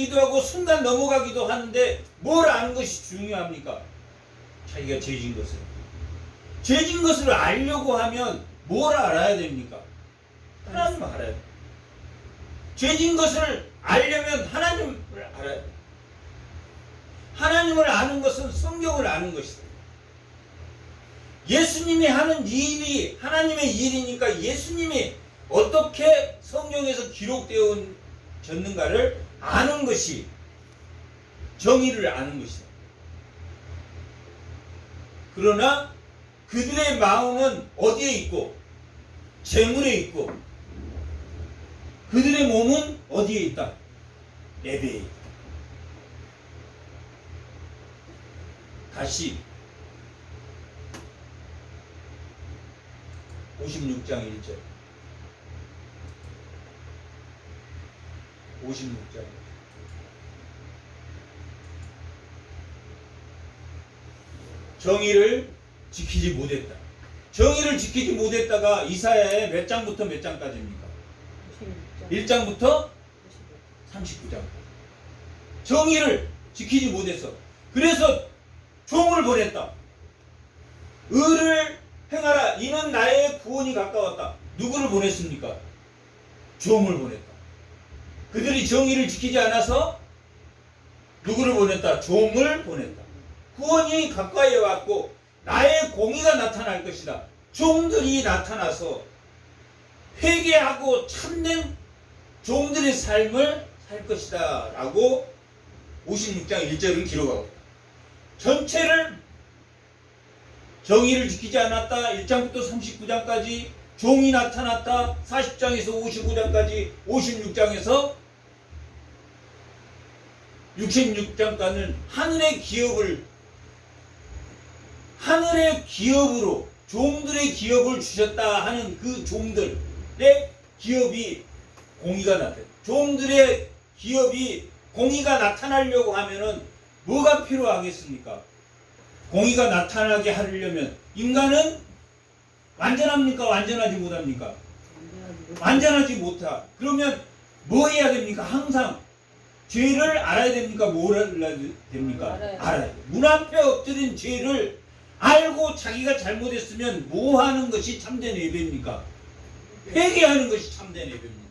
알기도 하고 순간 넘어가기도 하는데 뭘 아는 것이 중요합니까? 자기가 죄진 것을. 죄진 것을 알려고 하면 뭘 알아야 됩니까? 하나님을 알아야 돼. 죄진 것을 알려면 하나님을 알아야 돼. 하나님을 아는 것은 성경을 아는 것이다. 예수님이 하는 일이 하나님의 일이니까 예수님이 어떻게 성경에서 기록되어졌는가를 아는 것이 정의를 아는 것이다. 그러나 그들의 마음은 어디에 있고 재물에 있고 그들의 몸은 어디에 있다? 예배에 있다. 다시 56장 1절 56장 정의를 지키지 못했다. 정의를 지키지 못했다가 이사야의 몇 장부터 몇 장까지입니까? 1장부터 39장. 정의를 지키지 못했어. 그래서 종을 보냈다. 의를 행하라. 이는 나의 구원이 가까웠다. 누구를 보냈습니까? 종을 보냈다. 그들이 정의를 지키지 않아서 누구를 보냈다? 종을 보냈다. 구원이 가까이 왔고 나의 공의가 나타날 것이다. 종들이 나타나서 회개하고 참된 종들의 삶을 살 것이다 라고 56장 1절을 기록하고 전체를 정의를 지키지 않았다. 1장부터 39장까지 종이 나타났다. 40장에서 55장까지 56장에서 66장까지는 하늘의 기업으로 종들의 기업을 주셨다 하는 그 종들의 기업이 공의가 나타나. 종들의 기업이 공의가 나타나려고 하면은 뭐가 필요하겠습니까? 공의가 나타나게 하려면 인간은 완전합니까? 완전하지 못합니까? 완전하지 못하. 그러면 뭐 해야 됩니까? 항상 죄를 알아야 됩니까? 뭘 알아야 됩니까? 알아야. 문 앞에 엎드린 죄를 알고 자기가 잘못했으면 뭐 하는 것이 참된 예배입니까? 회개하는 것이 참된 예배입니다.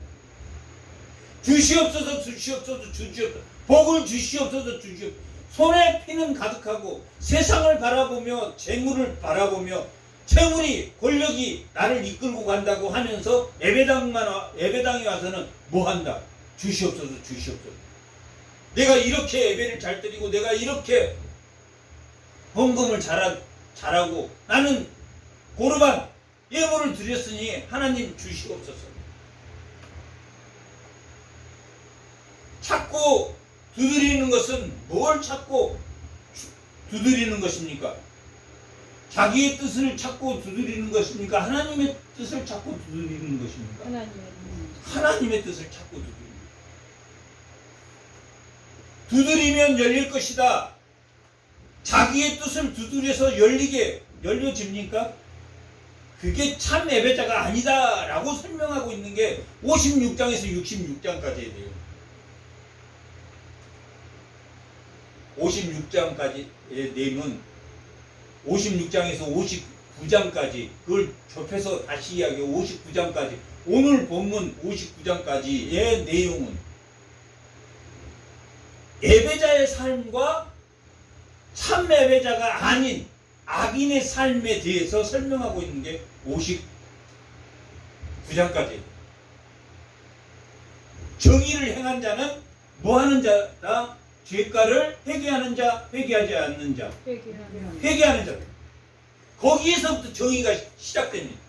주시옵소서 주시옵소서 주시옵소서 복을 주시옵소서 주시옵소서. 손에 피는 가득하고 세상을 바라보며 재물을 바라보며 재물이 권력이 나를 이끌고 간다고 하면서 예배당에 와서는 뭐 한다? 주시옵소서 주시옵소서. 내가 이렇게 예배를 잘 드리고 내가 이렇게 헌금을 잘하고 나는 고르반 예물을 드렸으니 하나님 주시옵소서. 찾고 두드리는 것은 뭘 찾고 두드리는 것입니까? 자기의 뜻을 찾고 두드리는 것입니까? 하나님의 뜻을 찾고 두드리는 것입니까? 하나님의 뜻을 찾고 두드리는 것입니다. 두드리면 열릴 것이다. 자기의 뜻을 두드려서 열려집니까? 그게 참 예배자가 아니다 라고 설명하고 있는 게 56장에서 66장까지에 돼요. 56장까지의 내용은 56장에서 59장까지 그걸 접해서 다시 이야기해 59장까지 오늘 본문 59장까지의 내용은 예배자의 삶과 참 예배자가 아닌 악인의 삶에 대해서 설명하고 있는 게 59장까지. 정의를 행한 자는 뭐 하는 자다? 죄가를 회개하는 자, 회개하지 않는 자. 회개하는 자. 거기에서부터 정의가 시작됩니다.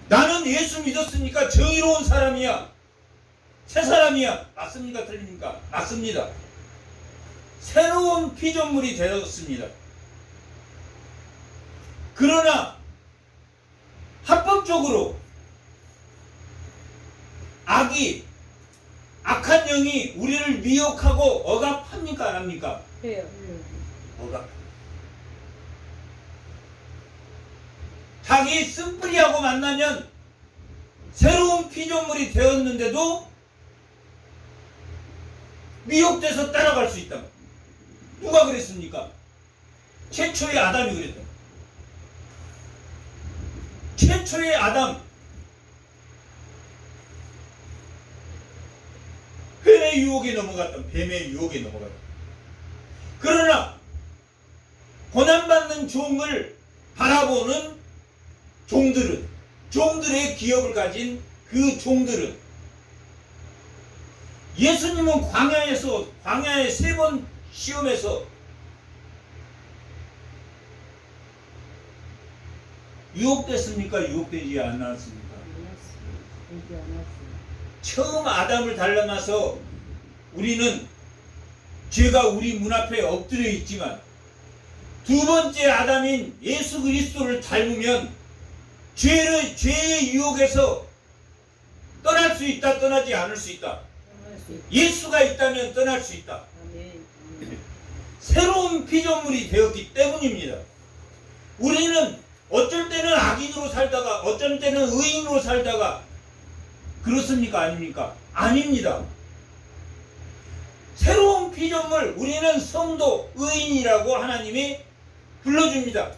나는 예수 믿었으니까 정의로운 사람이야. 새 사람이야. 맞습니까? 틀립니까? 맞습니다. 새로운 피조물이 되었습니다. 그러나 합법적으로 악한 영이 우리를 미혹하고 억압합니까? 안 합니까? 해요. 억압. 자기 쓴뿌리하고 만나면 새로운 피조물이 되었는데도 미혹돼서 따라갈 수 있다. 누가 그랬습니까? 최초의 아담이 그랬다. 최초의 아담. 뱀의 유혹에 넘어갔다. 뱀의 유혹에 넘어갔다. 그러나 고난받는 종을 바라보는 종들은, 종들의 기업을 가진 그 종들은, 예수님은 광야에 3번 시험에서 유혹됐습니까? 유혹되지 않았습니까? 처음 아담을 닮아서 우리는 죄가 우리 문 앞에 엎드려 있지만, 두 번째 아담인 예수 그리스도를 닮으면 죄의 유혹에서 떠날 수 있다, 떠나지 않을 수 있다. 예수가 있다면 떠날 수 있다. 새로운 피조물이 되었기 때문입니다. 우리는 어쩔 때는 악인으로 살다가 어쩔 때는 의인으로 살다가 그렇습니까? 아닙니까? 아닙니다. 새로운 피조물, 우리는 성도, 의인이라고 하나님이 불러줍니다.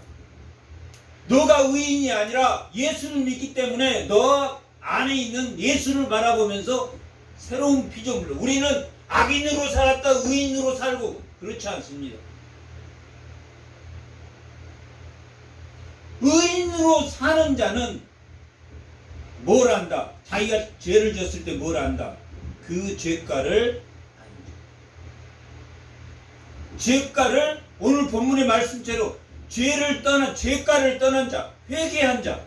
너가 의인이 아니라 예수를 믿기 때문에 너 안에 있는 예수를 바라보면서 새로운 피조물. 우리는 악인으로 살았다 의인으로 살고 그렇지 않습니다. 의인으로 사는 자는 뭘 안다? 자기가 죄를 졌을 때 뭘 안다? 그 죄가를 오늘 본문의 말씀대로 죄가를 떠난 자, 회개한 자,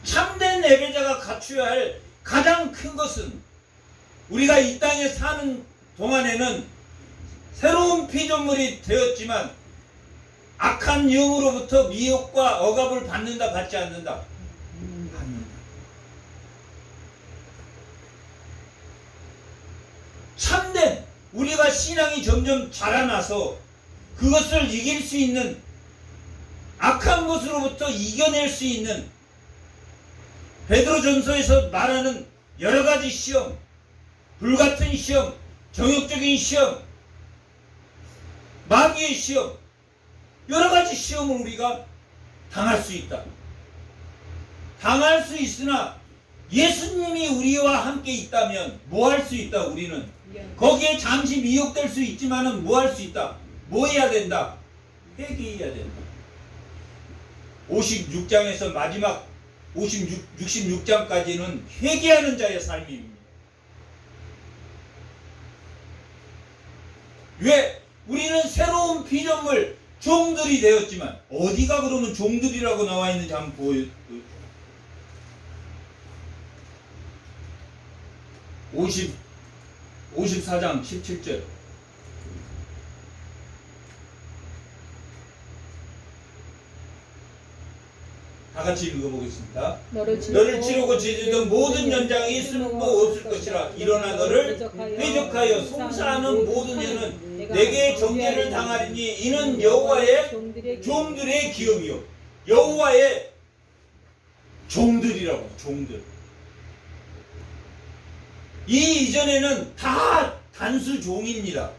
참된 예배자가 갖추어야 할 가장 큰 것은, 우리가 이 땅에 사는 동안에는 새로운 피조물이 되었지만 악한 영으로부터 미혹과 억압을 받는다, 받지 않는다? 받는다. 참된, 우리가 신앙이 점점 자라나서 그것을 이길 수 있는, 악한 것으로부터 이겨낼 수 있는, 베드로전서에서 말하는 여러 가지 시험, 불같은 시험, 정욕적인 시험, 마귀의 시험, 여러 가지 시험을 우리가 당할 수 있다. 당할 수 있으나 예수님이 우리와 함께 있다면 뭐 할 수 있다? 우리는 거기에 잠시 미혹될 수 있지만은 뭐 할 수 있다? 뭐 해야 된다? 회개해야 된다. 56장에서 마지막 66장까지는 회개하는 자의 삶입니다. 왜? 우리는 새로운 피조물, 종들이 되었지만, 어디가 그러면 종들이라고 나와 있는지 한번 보여. 54장 17절. 다 같이 읽어보겠습니다. 너를 치르고 지르던 모든 연장이 쓸모 없을 것이라. 일어나 너를 회적하여 송사하는 모든 여는 내게 정죄를 당하리니 이는 여호와의 종들의 기업이요. 여호와의 종들이라고. 종들. 이 이전에는 다 단수 종입니다.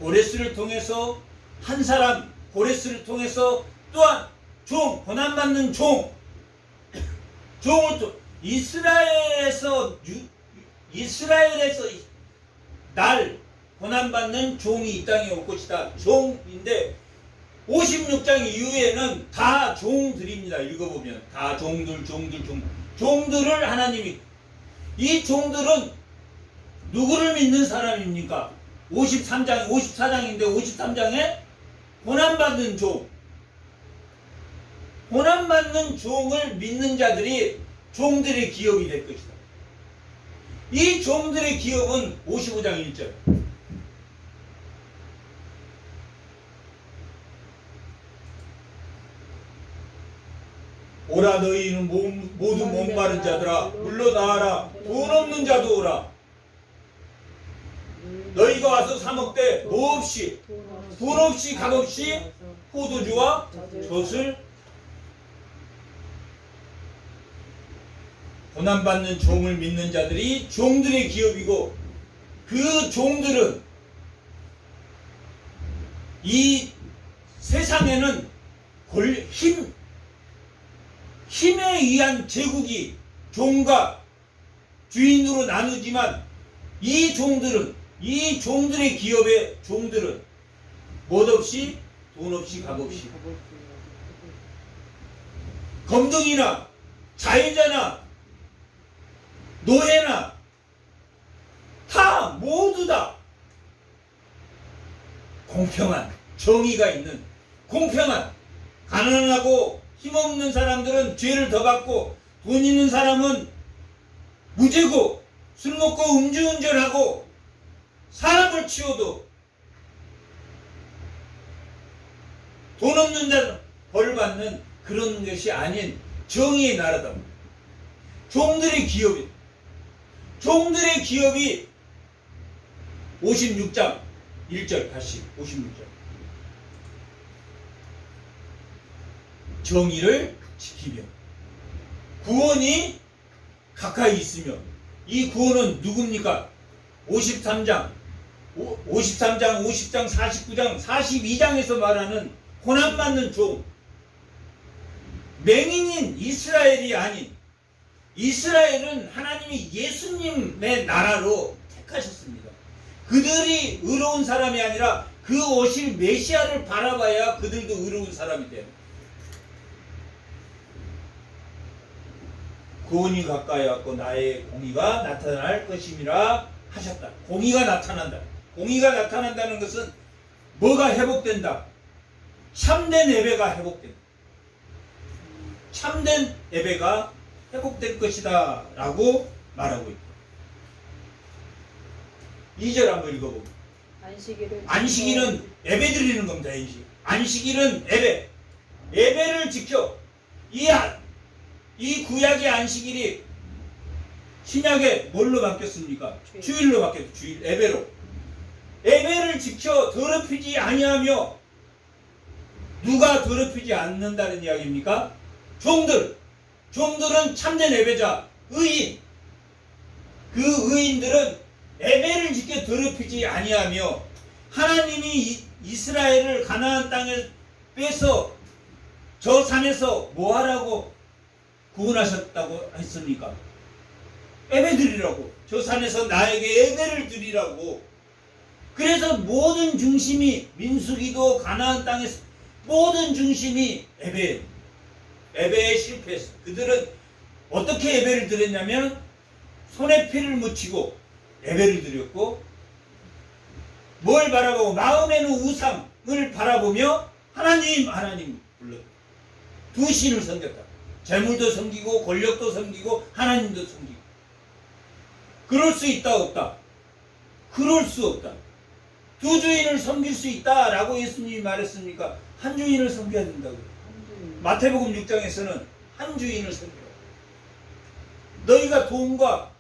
고레스를 통해서 한 사람, 고레스를 통해서 또한 종, 고난받는 종, 종을 또 이스라엘에서 날 고난받는 종이 이 땅에 올 것이다. 종인데 56장 이후에는 다 종들입니다. 읽어보면 다 종들을 하나님이, 이 종들은 누구를 믿는 사람입니까? 54장인데 53장에 고난받는 종, 고난받는 종을 믿는 자들이 종들의 기업이 될 것이다. 이 종들의 기업은 55장 1절. 오라 너희는 모두 몸마른 자들아 물러나와라. 돈 없는 자도 오라. 너희가 와서 사 먹되 뭐 없이, 돈 없이 값없이 포도주와 젖을. 고난받는 종을 믿는 자들이 종들의 기업이고, 그 종들은 이 세상에는 힘에 의한 제국이 종과 주인으로 나누지만 이 종들의 기업의 종들은 멋없이 돈 없이 값 없이 검둥이나 자유자나 노예나 다 모두 다 공평한 정의가 있는 공평한 가난하고 힘없는 사람들은 죄를 더 받고 돈 있는 사람은 무죄고 술 먹고 음주운전하고 사람을 치워도 돈 없는 자는 벌 받는 그런 것이 아닌 정의의 나라다. 종들의 기업이 56장 1절 다시 56절 정의를 지키며 구원이 가까이 있으며 이 구원은 누굽니까? 53장 50장 49장 42장에서 말하는 고난받는 종 맹인인 이스라엘이 아닌 이스라엘은 하나님이 예수님의 나라로 택하셨습니다. 그들이 의로운 사람이 아니라 그 오실 메시아를 바라봐야 그들도 의로운 사람이 돼요. 구원이 가까이 왔고 나의 공의가 나타날 것임이라 하셨다. 공의가 나타난다. 공의가 나타난다는 것은 뭐가 회복된다? 참된 예배가 회복된다. 참된 예배가 회복될 것이다 라고 말하고 있다. 2절 한번 읽어보면 안식일은 예배 드리는 겁니다. 안식일은 예배를 지켜 이 구약의 안식일이 신약에 뭘로 바뀌었습니까? 주일로 바뀌었죠. 주일 예배로. 예배를 지켜 더럽히지 아니하며 누가 더럽히지 않는다는 이야기입니까? 종들은 참된 예배자, 의인. 그 의인들은 예배를 지켜 더럽히지 아니하며 하나님이 이스라엘을 가나안 땅에 빼서 저 산에서 뭐하라고 구원하셨다고 했습니까? 예배 드리라고. 저 산에서 나에게 예배를 드리라고. 그래서 모든 중심이 민수기도 가나안 땅에서 모든 중심이 예배에 실패했어. 그들은 어떻게 예배를 드렸냐면 손에 피를 묻히고 예배를 드렸고 뭘 바라보고 마음에는 우상을 바라보며 하나님 불러 두 신을 섬겼다. 재물도 섬기고 권력도 섬기고 하나님도 섬기고. 그럴 수 있다 없다? 그럴 수 없다. 두 주인을 섬길 수 있다라고 예수님이 말했습니까? 한 주인을 섬겨야 된다고요. 마태복음 6장에서는 한 주인을 섬겨. 너희가 돈과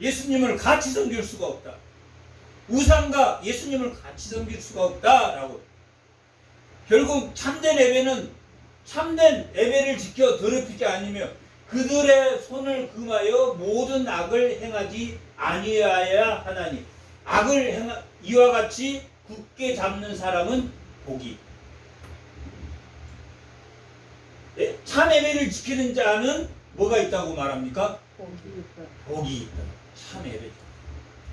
예수님을 같이 섬길 수가 없다. 우상과 예수님을 같이 섬길 수가 없다라고. 결국 참된 예배는 참된 예배를 지켜 더럽히지 아니며 그들의 손을 금하여 모든 악을 행하지 아니하여야 하나니 악을 이와 같이 굳게 잡는 사람은 복이. 참 예배를 지키는 자는 뭐가 있다고 말합니까? 복이 있다. 참 예배자.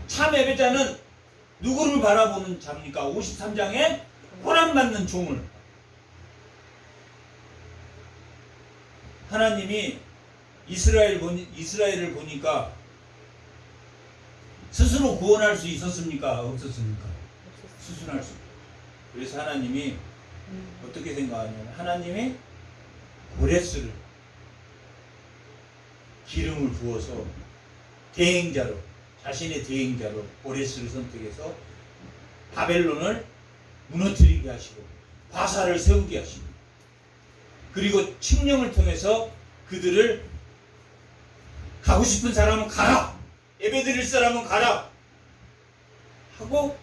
참 예배자는 누구를 바라보는 자입니까? 53장에 고난받는 종을. 하나님이 이스라엘을 보니까 스스로 구원할 수 있었습니까? 없었습니까? 스스로 할 수. 그래서 하나님이 어떻게 생각하냐면 하나님이 고레스를 기름을 부어서 대행자로 자신의 대행자로 고레스를 선택해서 바벨론을 무너뜨리게 하시고 바사를 세우게 하시고 그리고 칙령을 통해서 그들을 가고 싶은 사람은 가라, 예배 드릴 사람은 가라 하고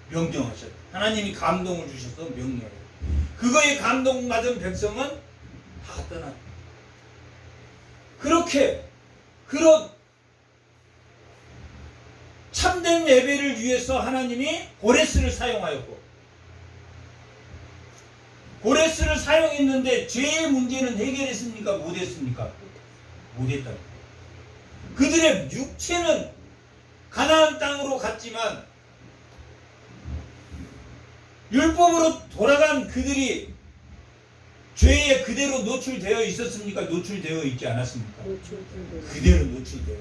명령하셨다. 하나님이 감동을 주셔서 명령해요. 그거에 감동받은 백성은 다 떠났다. 그렇게 그런 참된 예배를 위해서 하나님이 고레스를 사용하였고, 고레스를 사용했는데 죄의 문제는 해결했습니까? 못했습니까? 못했다. 그들의 육체는 가나안 땅으로 갔지만 율법으로 돌아간 그들이 죄에 그대로 노출되어 있었습니까? 노출되어 있지 않았습니까? 그대로 노출되어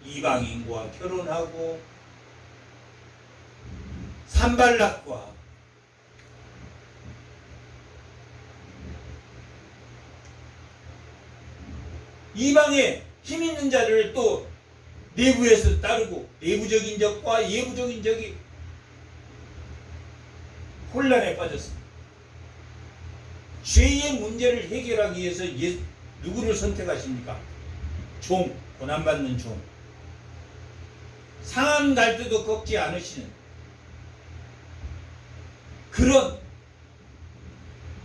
이방인과 결혼하고 산발락과 이방의 힘 있는 자를 또 내부에서 따르고 내부적인 적과 예부적인 적이 혼란에 빠졌습니다. 죄의 문제를 해결하기 위해서 누구를 선택하십니까? 종, 고난받는 종. 상한 갈 때도 꺾지 않으시는 그런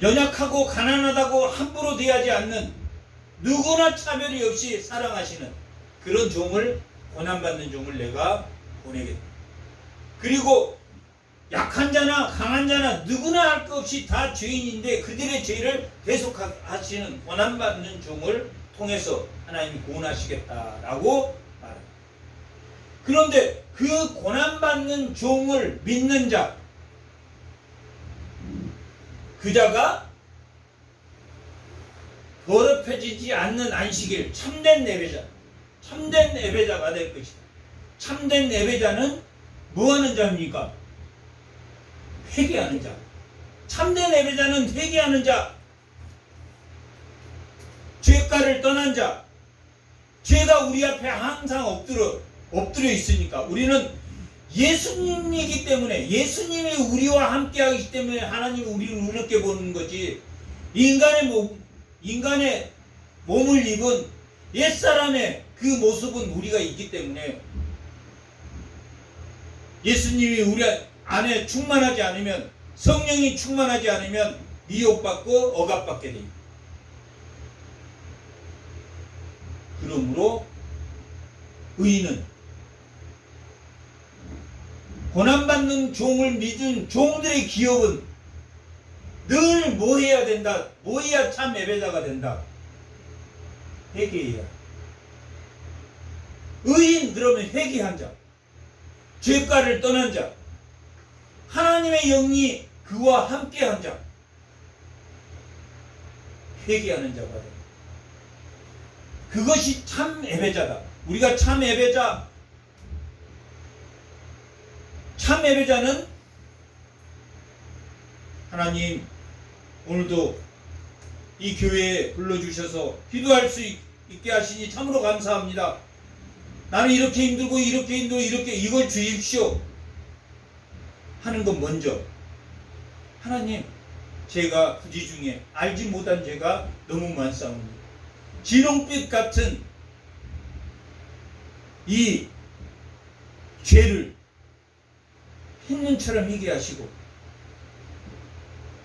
연약하고 가난하다고 함부로 대하지 않는 누구나 차별이 없이 사랑하시는 그런 종을, 고난받는 종을 내가 보내겠다. 그리고 약한 자나 강한 자나 누구나 할 것 없이 다 죄인인데 그들의 죄를 대속하시는 고난받는 종을 통해서 하나님이 구원하시겠다라고 말합니다. 그런데 그 고난받는 종을 믿는 자, 그 자가 더럽혀지지 않는 안식일, 참된 예배자, 참된 예배자가 될 것이다. 참된 예배자는 뭐하는 자입니까? 회개하는 자. 참된 예배자는 회개하는 자, 죄가를 떠난 자. 죄가 우리 앞에 항상 엎드려 있으니까 우리는 예수님이기 때문에, 예수님이 우리와 함께 하기 때문에 하나님이 우리를 우습게 보는 거지, 인간의 몸을 입은 옛사람의 그 모습은 우리가 있기 때문에 예수님이 우리 안에 충만하지 않으면, 성령이 충만하지 않으면 미혹받고 억압받게 됩니다. 그러므로 의인은 고난받는 종을 믿은 종들의 기업은 늘 뭐 해야 된다? 뭐 해야 참 예배자가 된다? 회개해야. 의인 그러면 회개한 자, 죄가를 떠난 자, 하나님의 영이 그와 함께한 자, 회개하는 자가 된다. 그것이 참 예배자다. 우리가 참 예배자, 참 예배자는 하나님 오늘도 이 교회에 불러주셔서 기도할 수 있게 하시니 참으로 감사합니다. 나는 이렇게 힘들고 이렇게 이걸 주십시오 하는 건 먼저, 하나님 제가 부지 중에 알지 못한 죄가 너무 많사옵니다. 진홍빛 같은 이 죄를 흰눈처럼 희게 하시고,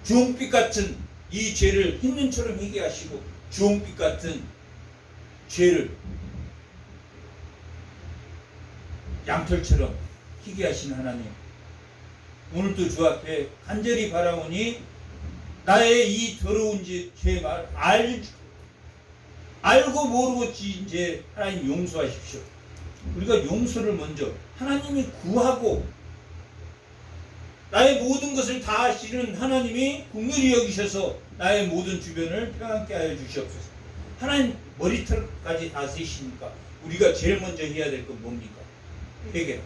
주홍빛 같은 이 죄를 흰눈처럼 희게 하시고, 주홍빛 같은 죄를 양털처럼 희게 하신 하나님, 오늘도 주 앞에 간절히 바라오니 나의 이 더러운 죄 말 알고 모르고 지은 죄 하나님 용서하십시오. 우리가 용서를 먼저 하나님이 구하고, 나의 모든 것을 다 아시는 하나님이 긍휼히 여기셔서 나의 모든 주변을 평안케 하여 주시옵소서. 하나님 머리털까지 다 세시니까 우리가 제일 먼저 해야 될 건 뭡니까? 회개.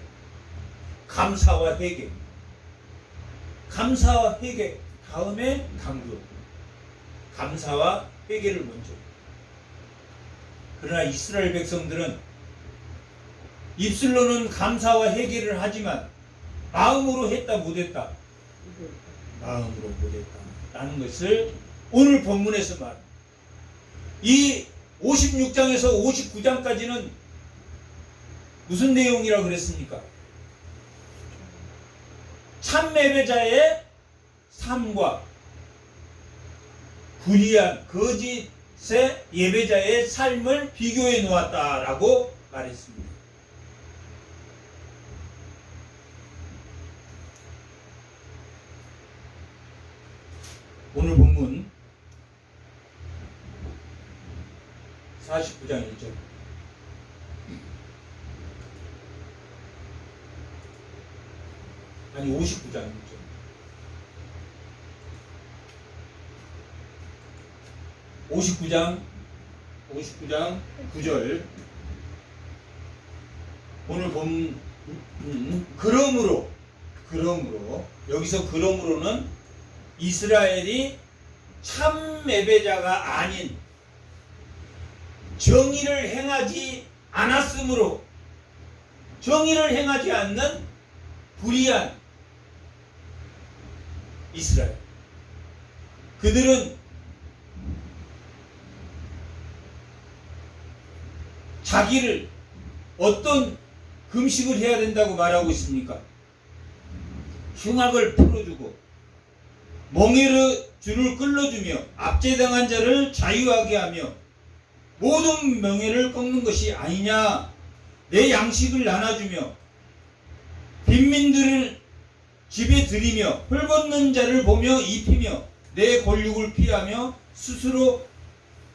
감사와 회개. 감사와 회개 다음에 강도. 감사와 회개를 먼저. 그러나 이스라엘 백성들은 입술로는 감사와 회개를 하지만 마음으로 했다 못했다? 마음으로 못했다 라는 것을 오늘 본문에서 말합니다. 이 56장에서 59장까지는 무슨 내용이라고 그랬습니까? 참 예배자의 삶과 불의한 거짓의 예배자의 삶을 비교해 놓았다라고 말했습니다. 오늘 본문 49장 1절. 아니 59장 1절. 59장 9절. 오늘 본 그러므로 여기서 그러므로는 이스라엘이 참 예배자가 아닌 정의를 행하지 않았으므로, 정의를 행하지 않는 불의한 이스라엘, 그들은 자기를 어떤 금식을 해야 된다고 말하고 있습니까? 흉악을 풀어주고 멍에를 줄을 끌어주며 압제당한 자를 자유하게 하며 모든 명예를 꺾는 것이 아니냐. 내 양식을 나눠주며 빈민들을 집에 들이며 헐벗는 자를 보며 입히며 내 권력을 피하며 스스로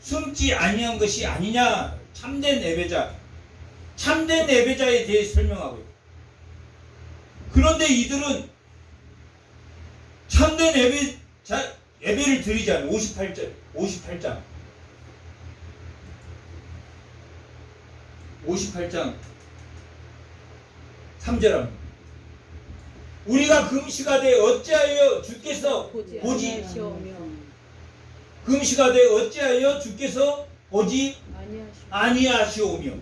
숨지 아니한 것이 아니냐. 참된 예배자에 대해 설명하고 있다. 그런데 이들은 참된 예배를 드리지 않아요. 58장 3절합니다. 우리가 금식하되 어찌하여 주께서 금식하되 어찌하여 주께서 보지 아니하시오며.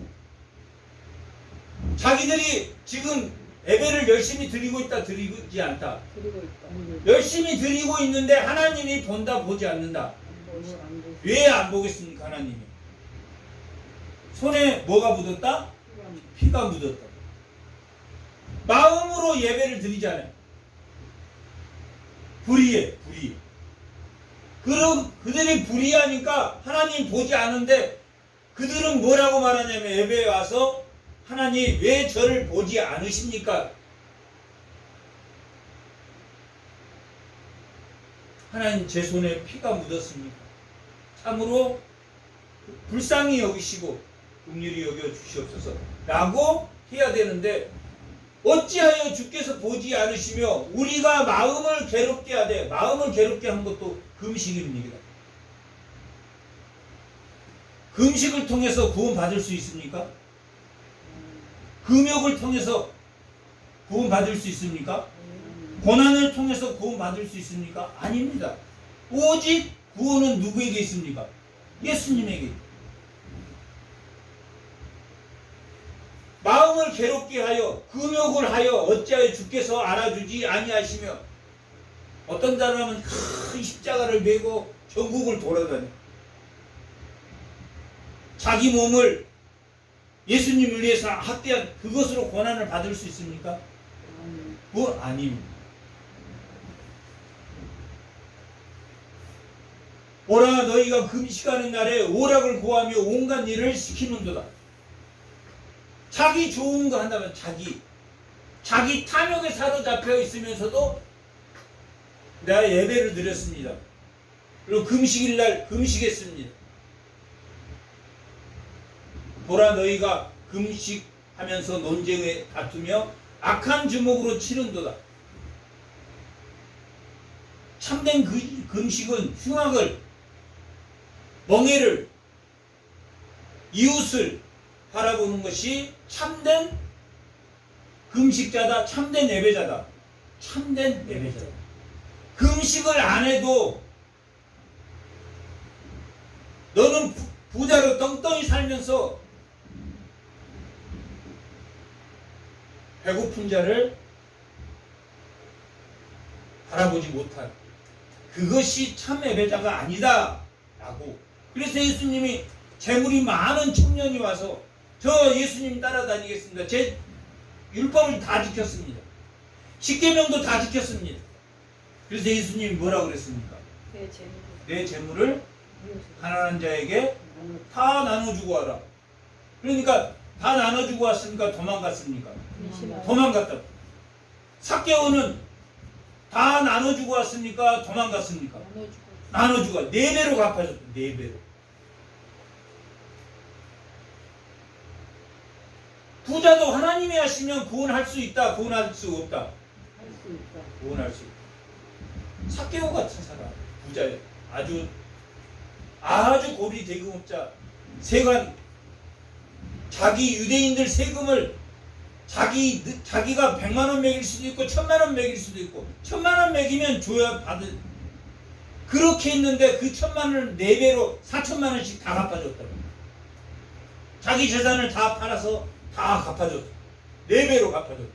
자기들이 지금 예배를 열심히 드리고 있다, 드리지 않다. 열심히 드리고 있는데 하나님이 본다, 보지 않는다. 왜 안 보겠습니까? 하나님이 손에 뭐가 묻었다? 피가 묻었다. 마음으로 예배를 드리잖아요. 불의해. 그들이 불의하니까 하나님 보지 않은데, 그들은 뭐라고 말하냐면 예배에 와서 하나님 왜 저를 보지 않으십니까? 하나님 제 손에 피가 묻었습니까? 참으로 불쌍히 여기시고 긍휼히 여겨 주시옵소서 라고 해야 되는데, 어찌하여 주께서 보지 않으시며 우리가 마음을 괴롭게 하되, 마음을 괴롭게 한 것도 금식입니다. 금식을 통해서 구원 받을 수 있습니까? 금욕을 통해서 구원 받을 수 있습니까? 고난을 통해서 구원 받을 수 있습니까? 아닙니다. 오직 구원은 누구에게 있습니까? 예수님에게. 마음을 괴롭게 하여 금욕을 하여 어찌하여 주께서 알아주지 아니하시며. 어떤 사람은 큰 십자가를 메고 전국을 돌아다녀. 자기 몸을 예수님을 위해서 학대한 그것으로 고난을 받을 수 있습니까? 그건 아닙니다. 오라 너희가 금식하는 날에 오락을 구하며 온갖 일을 시키는도다. 자기 좋은 거 한다면 자기 탐욕에 사로잡혀 있으면서도 내가 예배를 드렸습니다. 그리고 금식일 날 금식했습니다. 보라 너희가 금식하면서 논쟁에 다투며 악한 주먹으로 치는도다. 참된 금식은 흉악을, 멍해를, 이웃을 바라보는 것이 참된 금식자다, 참된 예배자다. 참된 예배자다. 금식을 안 해도 너는 부자로 떵떵이 살면서 배고픈 자를 바라보지 못한, 그것이 참 예배자가 아니다 라고. 그래서 예수님이 재물이 많은 청년이 와서 저 예수님 따라다니겠습니다. 제 율법을 다 지켰습니다. 십계명도 다 지켰습니다. 그래서 예수님이 뭐라고 그랬습니까? 내 재물을 가난한 자에게 다 나눠주고 와라. 그러니까 다 나눠주고 왔으니까 도망갔습니까? 도망갔다. 삭개오는 다 나눠주고 왔습니까? 도망갔습니까? 나눠주고 4배로 갚아줬다. 4배로. 부자도 하나님이 하시면 구원할 수 있다. 구원할 수 없다. 구원할 수 있다. 삭개오 같은 사람, 부자예요. 아주 고리 대금업자, 세관, 자기 유대인들 세금을 자기가 100만원 매길 수도 있고 1000만원 매길 수도 있고 1000만원 매기면 줘야 받을. 그렇게 했는데 그 1000만원을 4배로 4000만원씩 다 갚아줬다고. 자기 재산을 다 팔아서 다 갚아줬다. 4배로 갚아줬다.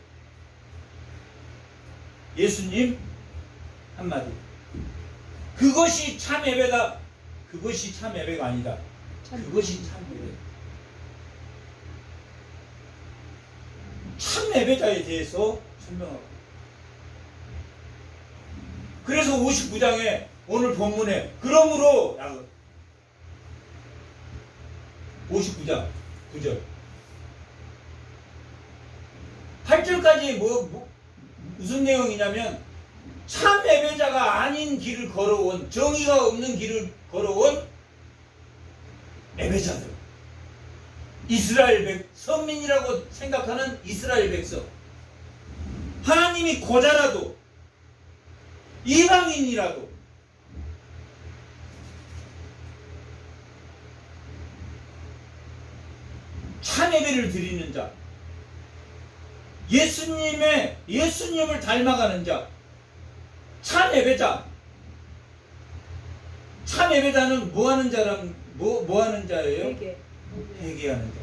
예수님 한마디. 그것이 참 예배다. 그것이 참 예배가 아니다. 그것이 참 예배. 참 예배자에 대해서 설명하고. 그래서 59장에 오늘 본문에 그러므로 59장 9절 8절까지 무슨 내용이냐면 참 예배자가 아닌 길을 걸어온, 정의가 없는 길을 걸어온 예배자들, 이스라엘 선민이라고 생각하는 이스라엘 백성, 하나님이 고자라도 이방인이라도 참 예배를 드리는 자, 예수님을 닮아가는 자, 참 예배자. 참 예배자는 뭐 하는 자랑, 뭐 하는 자예요? 회개하는 자.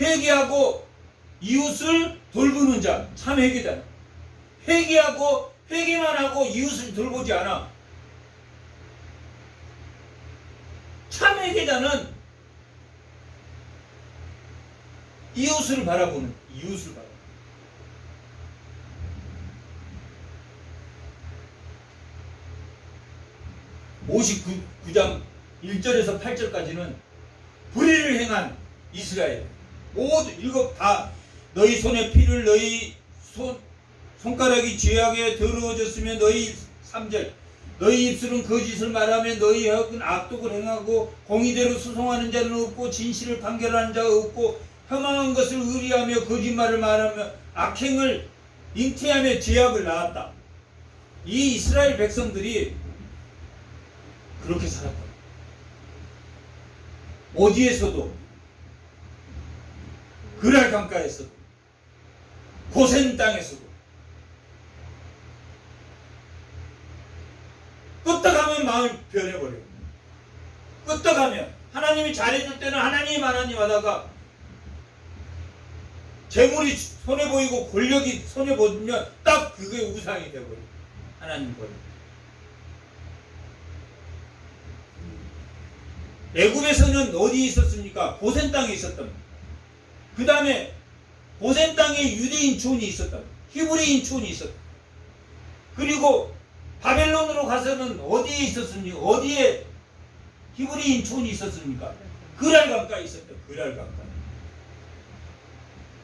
회개하고 이웃을 돌보는 자, 참 회개자. 회개하고 회개만 하고 이웃을 돌보지 않아. 참 회개자는 이웃을 바라보는, 이웃을 바라보는. 59장 1절에서 8절까지는 불의를 행한 이스라엘 모두 일곱 다 너희 손에 피를 너희 손가락이 죄악에 더러워졌으며 너희 3절 너희 입술은 거짓을 말하며 너희 혀는 악독을 행하고 공의대로 수송하는 자는 없고 진실을 판결하는 자가 없고 혐오한 것을 의리하며 거짓말을 말하며 악행을 잉태하며 죄악을 낳았다. 이 이스라엘 백성들이 그렇게 살았다. 어디에서도, 그랄 강가에서도, 고센 땅에서도 끄떡하면 마음이 변해버려요. 끄떡하면 하나님이 잘해줄 때는 하나님 하다가 재물이 손해 보이고 권력이 손해 보이면 딱 그게 우상이 되어버려요. 하나님 버려. 애굽에서는 어디 있었습니까? 고센 땅에 있었답니다. 그 다음에 고센 땅에 유대인 촌이 있었다. 히브리인 촌이 있었다. 그리고 바벨론으로 가서는 어디에 있었습니까? 어디에 히브리인 촌이 있었습니까? 그랄 강가에 있었다. 그랄 강가.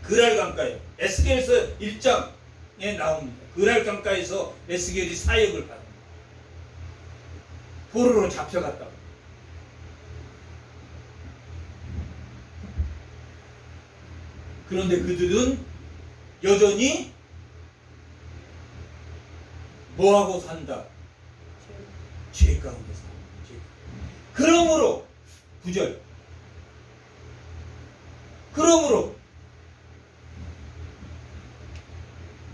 그랄 강가에 에스겔서 1장에 나옵니다. 그랄 강가에서 에스겔이 사역을 받습니다. 포로로 잡혀갔다. 그런데 그들은 여전히 뭐하고 산다? 죄 가운데 산다. 그러므로 9절 그러므로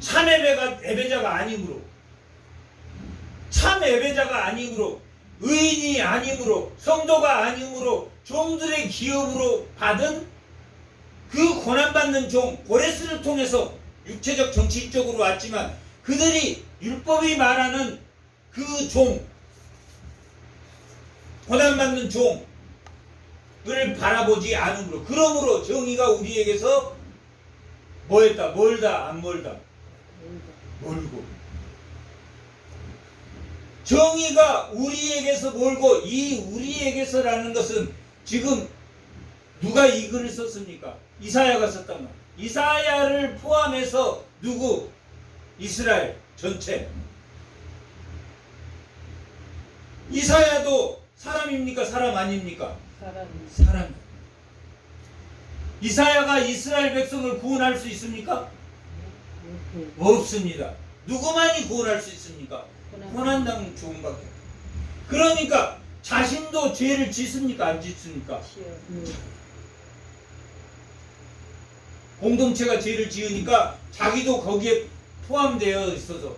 참 예배자가 아니므로 참 예배자가 아니므로 의인이 아니므로 성도가 아니므로 종들의 기업으로 받은 그 고난받는 종 고레스를 통해서 육체적 정치적으로 왔지만 그들이 율법이 말하는 그 종, 고난받는 종을 바라보지 않으므로, 그러므로 정의가 우리에게서 뭐했다? 멀다? 안 멀다? 멀고. 정의가 우리에게서 멀고, 이 우리에게서라는 것은 지금 누가 이 글을 썼습니까? 이사야가 썼단 말이에요. 이사야를 포함해서 누구? 이스라엘 전체. 이사야도 사람입니까? 사람 아닙니까? 사람. 이사야가 이스라엘 백성을 구원할 수 있습니까? 없습니다. 누구만이 구원할 수 있습니까? 고난당 종밖에. 그러니까 자신도 죄를 짓습니까? 안 짓습니까? 공동체가 죄를 지으니까 자기도 거기에 포함되어 있어서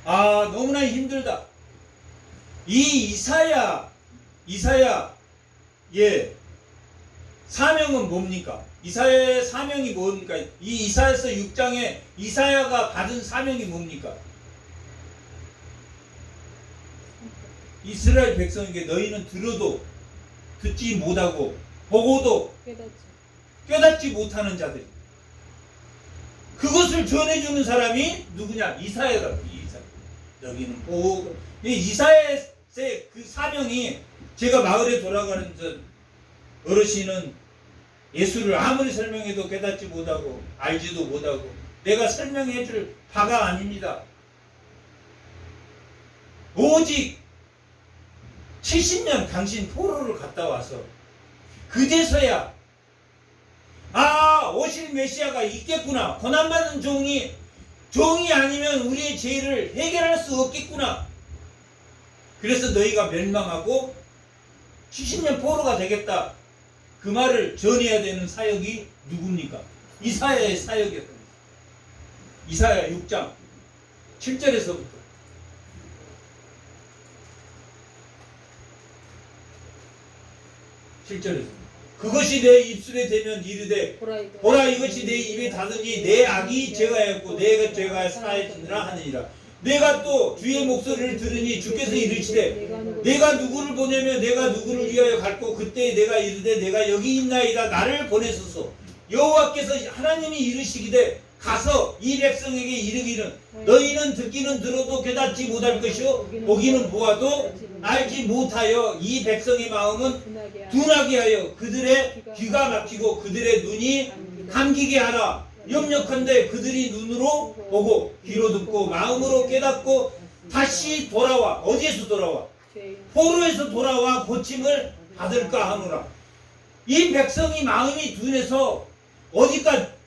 너무나 힘들다. 이 이사야의 사명은 뭡니까? 이사야의 사명이 뭡니까? 이 이사야서 6장에 이사야가 받은 사명이 뭡니까? 이스라엘 백성에게 너희는 들어도 듣지 못하고 보고도 깨닫지 못하는 자들. 그것을 전해주는 사람이 누구냐? 이사야라고. 이사야. 여기는 보고 이사야의 그 사명이, 제가 마을에 돌아가는 어르신은 예수를 아무리 설명해도 깨닫지 못하고 알지도 못하고 내가 설명해 줄 바가 아닙니다. 오직 70년 당신 포로를 갔다 와서 그제서야 오실 메시아가 있겠구나. 고난받는 종이 아니면 우리의 죄를 해결할 수 없겠구나. 그래서 너희가 멸망하고 70년 포로가 되겠다. 그 말을 전해야 되는 사역이 누굽니까? 이사야의 사역이었던 거예요. 이사야 6장 7절에서부터. 그것이 내 입술에 대면 이르되 보라 이것이 내 입에 닿으니 내 악이 제가였고 내 죄가 사하여지니라 하느니라. 내가 또 주의 목소리를 들으니 주께서 이르시되 내가 누구를 보내며 내가 누구를 위하여 갈고 그때 내가 이르되 내가 여기 있나이다. 나를 보내소서. 여호와께서 하나님이 이르시기되 가서 이 백성에게 이르기는 너희는 듣기는 들어도 깨닫지 못할 것이요 보기는 보아도 알지 못하여 이 백성의 마음은 둔하게 하여 그들의 귀가 막히고 그들의 눈이 감기게 하라. 염려컨대 그들이 눈으로 보고 귀로 듣고 마음으로 깨닫고 다시 돌아와. 어디에서 돌아와? 포로에서 돌아와 고침을 받을까 하노라. 이 백성이 마음이 둔해서 어디까지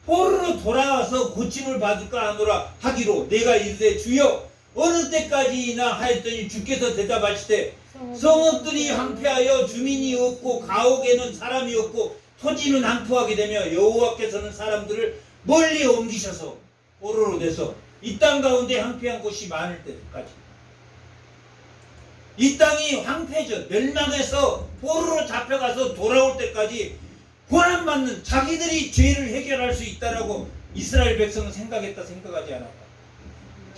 포로로 돌아와서 고침을 받을까 하노라 하기로 내가 이르되 주여 어느 때까지나 하였더니 주께서 대답하시되 성읍들이 황폐하여 주민이 없고 가옥에는 사람이 없고 토지는 황폐하게 되며 여호와께서는 사람들을 멀리 옮기셔서 포로로 내서 이 땅 가운데 황폐한 곳이 많을 때까지 이 땅이 황폐해져 멸망해서 포로로 잡혀가서 돌아올 때까지 고난받는 자기들이 죄를 해결할 수 있다라고 이스라엘 백성은 생각했다 생각하지 않았다.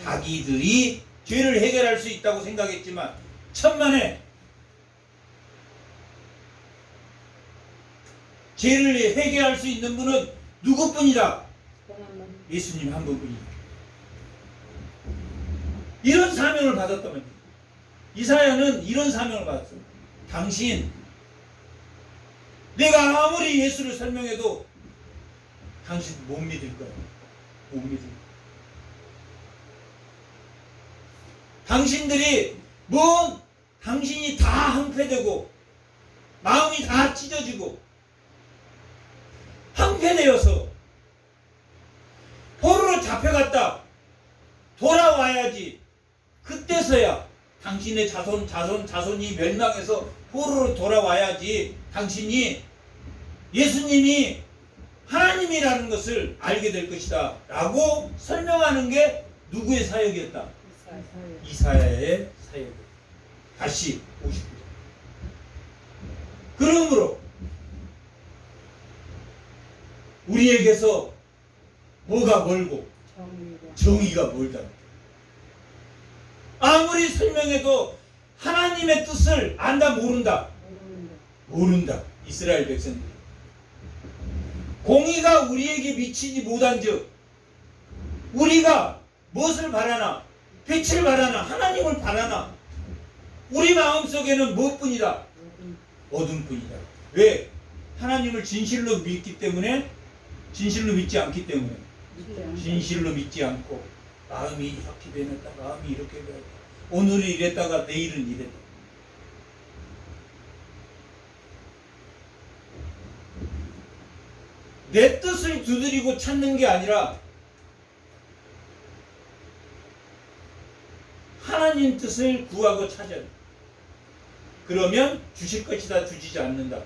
자기들이 죄를 해결할 수 있다고 생각했지만 천만에 죄를 해결할 수 있는 분은 누구뿐이다? 예수님 한 분뿐이다. 이런 사명을 받았다면 이사야는 이런 사명을 받았어요. 당신 내가 아무리 예수를 설명해도 당신 못 믿을 거야. 못 믿을 거야. 당신들이 당신이 다 황폐되고 마음이 다 찢어지고 황폐되어서 포로로 잡혀갔다 돌아와야지. 그때서야 당신의 자손이 멸망해서 포로로 돌아와야지 당신이 예수님이 하나님이라는 것을 알게 될 것이다 라고 설명하는 게 누구의 사역이었다? 이사야의 사역. 다시 59절. 그러므로 우리에게서 뭐가 멀고 정의가 멀다. 아무리 설명해도 하나님의 뜻을 안다 모른다. 모른다. 이스라엘 백성들. 공의가 우리에게 미치지 못한즉 우리가 무엇을 바라나? 빛을 바라나? 하나님을 바라나? 우리 마음속에는 무엇뿐이다? 어둠뿐이다. 왜? 하나님을 진실로 믿기 때문에, 진실로 믿지 않기 때문에. 진실로 믿지 않고 마음이 이렇게 변했다, 마음이 이렇게 변했다. 오늘은 이랬다가 내일은 이랬다. 내 뜻을 두드리고 찾는 게 아니라 하나님 뜻을 구하고 찾아야 돼. 그러면 주실 것이다, 주시지 않는다.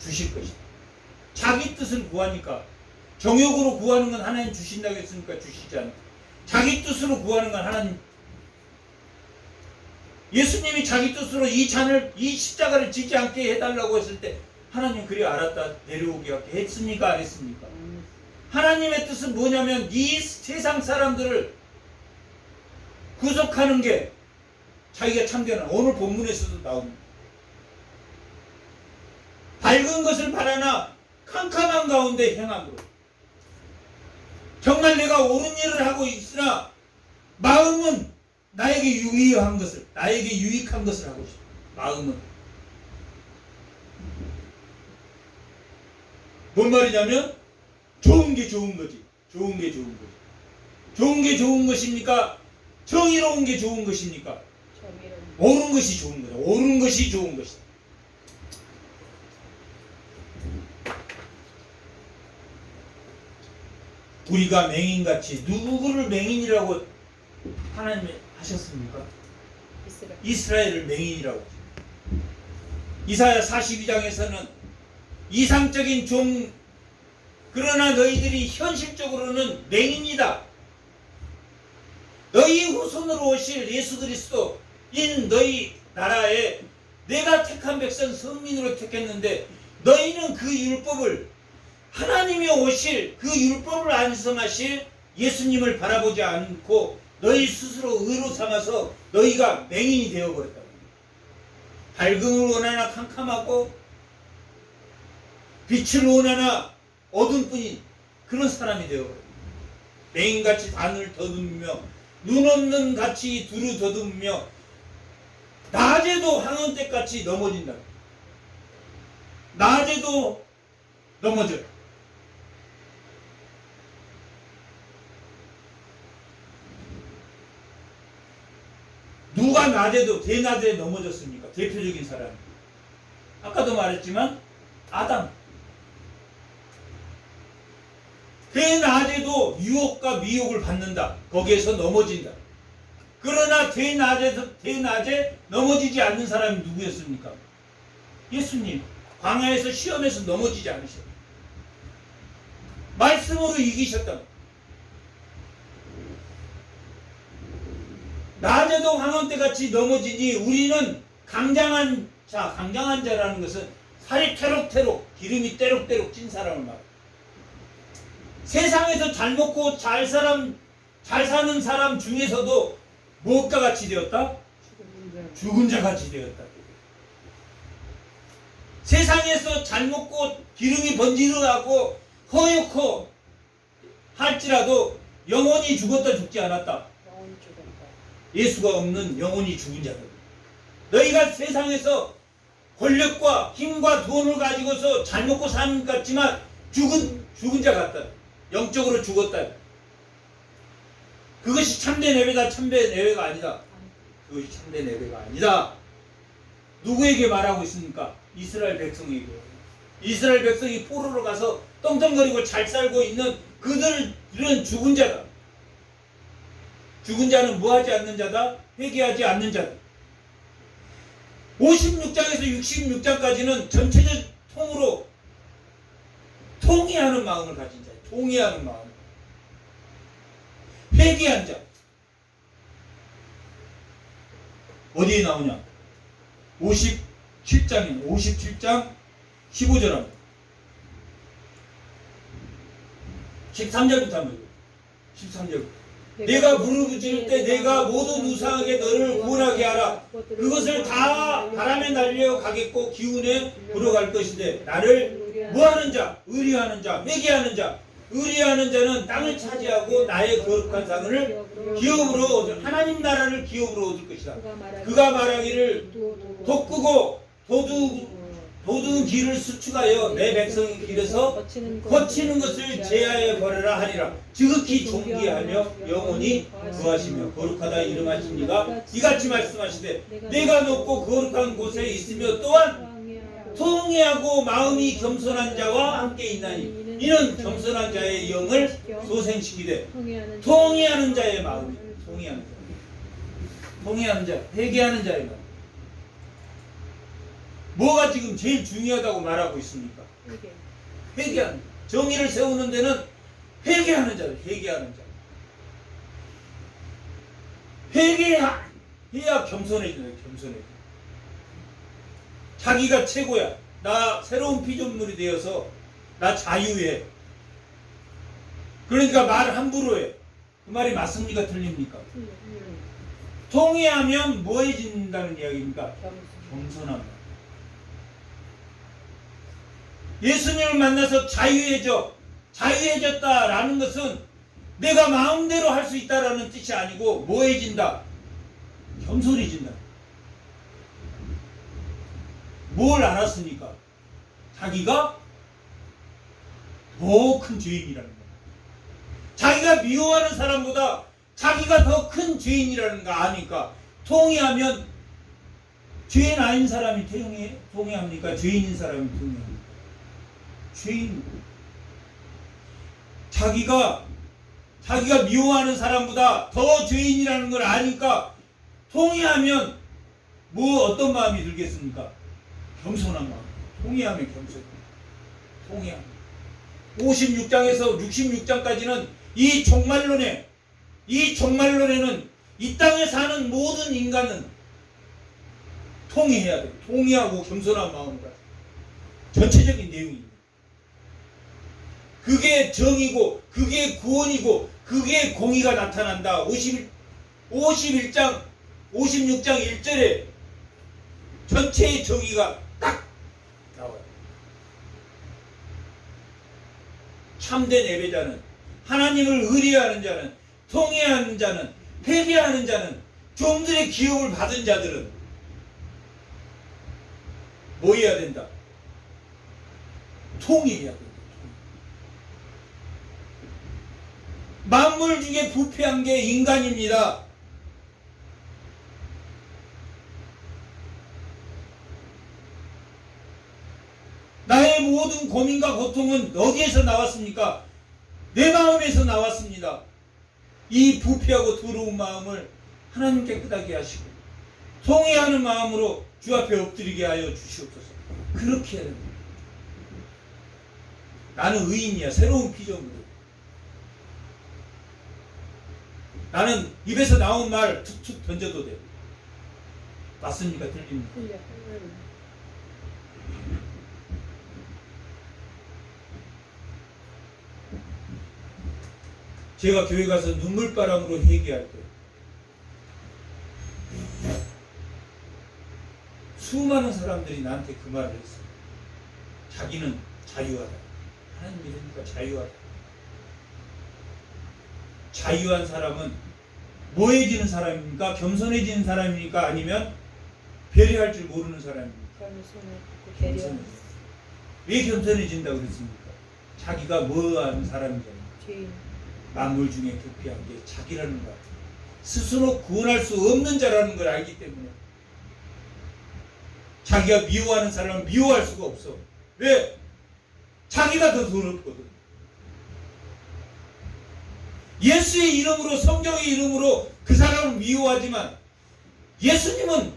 주실 것이다. 자기 뜻을 구하니까, 정욕으로 구하는 건 하나님 주신다고 했으니까 주시지 않는다. 자기 뜻으로 구하는 건 하나님. 예수님이 자기 뜻으로 이 십자가를 지지 않게 해달라고 했을 때 하나님 그래 알았다 내려오게 할게 했습니까, 안 했습니까? 하나님의 뜻은 뭐냐면 이 세상 사람들을 구속하는 게 자기가 참되는, 오늘 본문에서도 나옵니다. 밝은 것을 바라나 캄캄한 가운데 행함으로. 정말 내가 옳은 일을 하고 있으나 마음은 나에게 유익한 것을 하고 싶어. 마음은 뭔 말이냐면 좋은 게 좋은 거지. 좋은 게 좋은 거지. 좋은 게 좋은 것입니까? 정의로운 게 좋은 것입니까? 옳은 것이 좋은 거다. 옳은 것이 좋은 것이다. 우리가 맹인같이, 누구를 맹인이라고 하나님이 하셨습니까? 이스라엘을 맹인이라고. 이사야 42장에서는 이상적인 종, 그러나 너희들이 현실적으로는 맹인이다. 너희 후손으로 오실 예수 그리스도인 너희 나라에 내가 택한 백성 선민으로 택했는데 너희는 그 율법을, 하나님이 오실 그 율법을 안성하실 예수님을 바라보지 않고 너희 스스로 의로 삼아서 너희가 맹인이 되어버렸다. 밝음을 원하나 캄캄하고 빛을 원하나 어두운 뿐인 그런 사람이 되어버렸다. 맹인같이 단을 더듬으며 눈 없는 같이 두루 더듬으며 낮에도 황혼때같이 넘어진다. 낮에도 넘어져요. 누가 낮에도 대낮에 넘어졌습니까? 대표적인 사람. 아까도 말했지만 아담. 대낮에도 유혹과 미혹을 받는다. 거기에서 넘어진다. 그러나 대낮에 넘어지지 않는 사람이 누구였습니까? 예수님. 광야에서 시험에서 넘어지지 않으셨다. 말씀으로 이기셨다. 낮에도 황혼때같이 넘어지니 우리는 강장한 자라는 것은 살이 태록태록, 기름이 때록때록 찐 사람을 말합니다. 세상에서 잘 먹고 잘 사는 사람 중에서도 무엇과 같이 되었다? 죽은 자 같이 되었다. 세상에서 잘 먹고 기름이 번지르하고 허옇고 할지라도 영원히 죽었다 죽지 않았다. 예수가 없는 영원히 죽은 자들. 너희가 세상에서 권력과 힘과 돈을 가지고서 잘 먹고 사는 것 같지만 죽은 자 같다. 영적으로 죽었다. 그것이 참된 예배다. 참된 예배가 아니다. 그것이 참된 예배가 아니다. 누구에게 말하고 있습니까? 이스라엘 백성에게. 이스라엘 백성이 포로로 가서 떵떵거리고 잘 살고 있는 그들은 죽은 자다. 죽은 자는 뭐하지 않는 자다? 회개하지 않는 자다. 56장에서 66장까지는 전체적 통으로 통회하는 마음을 가진 자. 통회하는 마음. 회개한 자. 어디에 나오냐? 57장입니다. 57장 15절입니다. 13절부터 한번 읽어요. 13절부터. 내가 부르짖을 때 내가 모든 우상에게 너를 구원하게 하라. 그것을 다 바람에 날려 가겠고 기운에 불어갈 것인데 나를 뭐하는 자? 의리하는 자, 회개하는 자. 의리하는 자는 땅을 차지하고 나의 거룩한 상을 기업으로 얻을, 하나님 나라를 기업으로 얻을 것이다. 그가 말하기를 돋구고 도둑은 길을 수축하여 내 백성의 길에서 거치는 것을 제하여 버려라 하리라. 지극히 존귀하며 영원히 구하시며 거룩하다 이름하신 이가 이같이 말씀하시되 내가 높고 거룩한 곳에 있으며 또한 통회하고 마음이 겸손한 자와 함께 있나니 이는 겸손한 자의 영을 소생시키되 통회하는 자의 마음이 통회하는 자, 회개하는 자의 마음. 뭐가 지금 제일 중요하다고 말하고 있습니까? 회개하는 자. 정의를 세우는 데는 회개하는 자들, 회개하는 자. 회개해야 겸손해져요, 겸손해져. 자기가 최고야. 나 새로운 피조물이 되어서 나 자유해. 그러니까 말을 함부로 해. 그 말이 맞습니까? 틀립니까? 통회하면 뭐해진다는 이야기입니까? 겸손한 말. 예수님을 만나서 자유해졌다라는 것은 내가 마음대로 할 수 있다라는 뜻이 아니고 뭐해진다? 겸손해진다. 뭘 알았으니까? 자기가 더 큰 죄인이라는 거야. 자기가 미워하는 사람보다 자기가 더 큰 죄인이라는 거 아니까 통회하면 죄인 아닌 사람이 통회합니까? 죄인인 사람이 통회합니까? 죄인. 자기가 미워하는 사람보다 더 죄인이라는 걸 아니까 통회하면 어떤 마음이 들겠습니까? 겸손한 마음. 통회하면 겸손. 통회하면. 56장에서 66장까지는 이 종말론에는 이 땅에 사는 모든 인간은 통회해야 돼. 통회하고 겸손한 마음으로. 전체적인 내용입니다. 그게 정이고, 그게 구원이고, 그게 공의가 나타난다. 56장 1절에 전체의 정의가 딱 나와요. 참된 예배자는, 하나님을 의뢰하는 자는, 통회하는 자는, 회개하는 자는, 종들의 기업을 받은 자들은 뭐 해야 된다? 통회해야 된다. 만물 중에 부패한 게 인간입니다. 나의 모든 고민과 고통은 어디에서 나왔습니까? 내 마음에서 나왔습니다. 이 부패하고 더러운 마음을 하나님 깨끗하게 하시고 통회하는 마음으로 주 앞에 엎드리게 하여 주시옵소서. 그렇게 해야 됩니다. 나는 의인이야. 새로운 피조물. 나는 입에서 나온 말 툭툭 던져도 돼. 맞습니까? 틀립니까? 제가 교회 가서 눈물바람으로 회개할 때 수많은 사람들이 나한테 그 말을 했어요. 자기는 자유하다. 하나님 믿으니까 자유하다. 자유한 사람은 뭐해지는 사람입니까? 겸손해지는 사람입니까? 아니면 배려할 줄 모르는 사람입니까? 겸손해. 왜 겸손해진다고 그랬습니까? 자기가 뭐하는 사람이잖아요. 만물 중에 부패한 게 자기라는 것. 스스로 구원할 수 없는 자라는 걸 알기 때문에 자기가 미워하는 사람은 미워할 수가 없어. 왜? 자기가 더 더럽거든. 예수의 이름으로, 성경의 이름으로 그 사람을 미워하지만 예수님은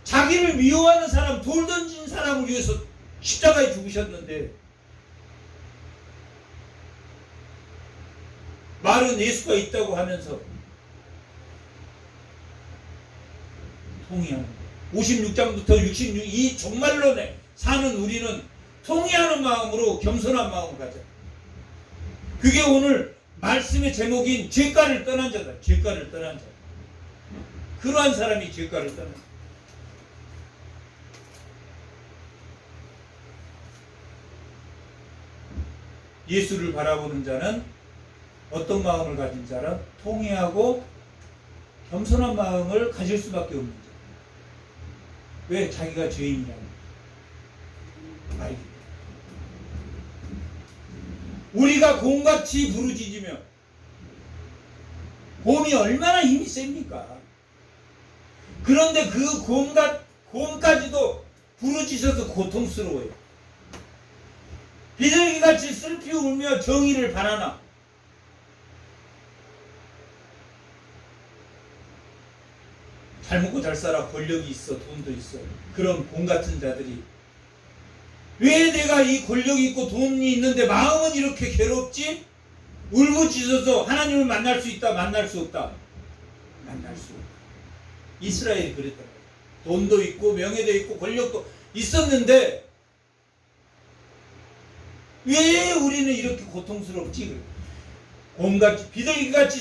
자기를 미워하는 사람, 돌 던진 사람을 위해서 십자가에 죽으셨는데 말은 예수가 있다고 하면서 통회하는 56장부터 66, 이 종말론에 사는 우리는 통회하는 마음으로 겸손한 마음을 가져. 그게 오늘 말씀의 제목인 죄가를 떠난 자다. 죄가를 떠난 자. 그러한 사람이 죄가를 떠난 자. 예수를 바라보는 자는 어떤 마음을 가진 자는 통회하고 겸손한 마음을 가질 수밖에 없는 자. 왜? 자기가 죄인이라는. 알게 돼. 우리가 곰같이 부르짖으며, 곰이 얼마나 힘이 셉니까? 그런데 그 곰까지도 부르짖어서 고통스러워요. 비둘기같이 슬피 울며 정의를 바라나, 잘 먹고 잘 살아, 권력이 있어, 돈도 있어, 그런 곰 같은 자들이 왜 내가 이 권력이 있고 돈이 있는데 마음은 이렇게 괴롭지? 울부짖어서 하나님을 만날 수 있다, 만날 수 없다? 만날 수 없다. 이스라엘이 그랬단 말이에요. 돈도 있고 명예도 있고 권력도 있었는데 왜 우리는 이렇게 고통스럽지? 곰같이 비둘기같이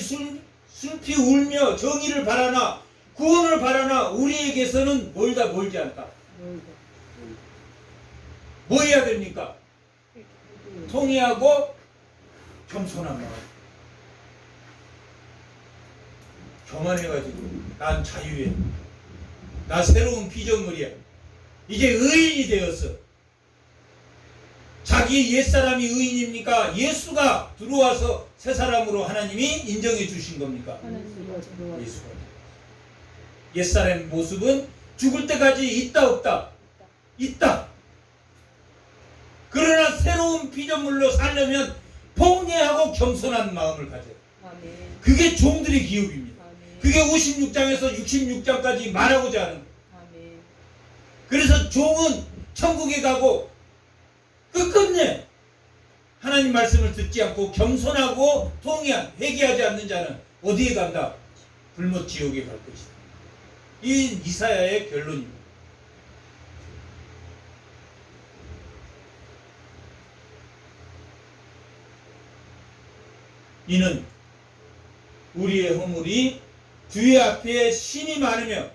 슬피 울며 정의를 바라나, 구원을 바라나, 우리에게서는 멀지 않다. 뭐 해야 됩니까? 통회하고 겸손한 마음. 교만해가지고 난 자유해, 나 새로운 피조물이야, 이제 의인이 되었어. 자기 옛사람이 의인입니까? 예수가 들어와서 새 사람으로 하나님이 인정해 주신 겁니까? 예수가. 옛사람의 모습은 죽을 때까지 있다 없다? 있다. 그러나 새로운 피조물로 살려면 통회하고 겸손한 마음을 가져요. 그게 종들의 기업입니다. 그게 56장에서 66장까지 말하고자 하는 거예요. 그래서 종은 천국에 가고 끝끝내 하나님 말씀을 듣지 않고 겸손하고 통회한, 회개하지 않는 자는 어디에 간다? 불못 지옥에 갈 것이다. 이 이사야의 결론입니다. 이는 우리의 허물이 주의 앞에 신이 많으며,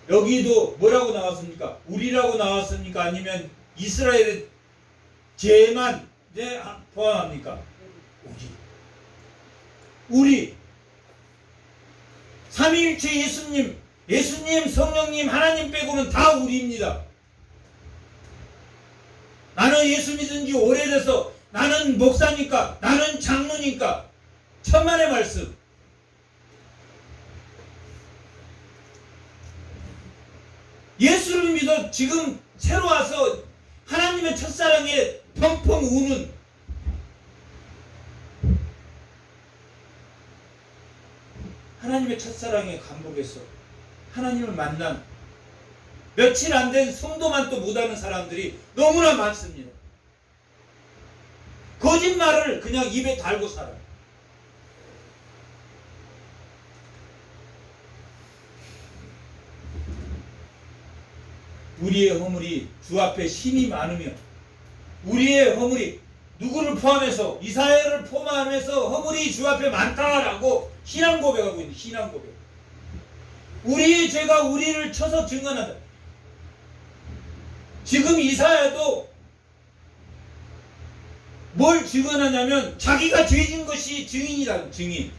여기도 뭐라고 나왔습니까? 우리라고 나왔습니까? 아니면 이스라엘의 죄만 포함합니까? 우리 삼위일체 예수님, 성령님, 하나님 빼고는 다 우리입니다. 나는 예수 믿은 지 오래돼서, 나는 목사니까, 나는 장로니까, 천만의 말씀. 예수를 믿어 지금 새로 와서 하나님의 첫사랑에 펑펑 우는 하나님의 첫사랑에 감복해서 하나님을 만난 며칠 안 된 성도만 또 못하는 사람들이 너무나 많습니다. 거짓말을 그냥 입에 달고 살아요. 우리의 허물이 주 앞에 신이 많으며, 우리의 허물이 누구를 포함해서, 이사야를 포함해서 허물이 주 앞에 많다라고 신앙 고백하고 있는 신앙 고백. 우리의 죄가 우리를 쳐서 증언한다. 지금 이사야도 뭘 증언하냐면 자기가 죄진 것이 증인이다. 증인.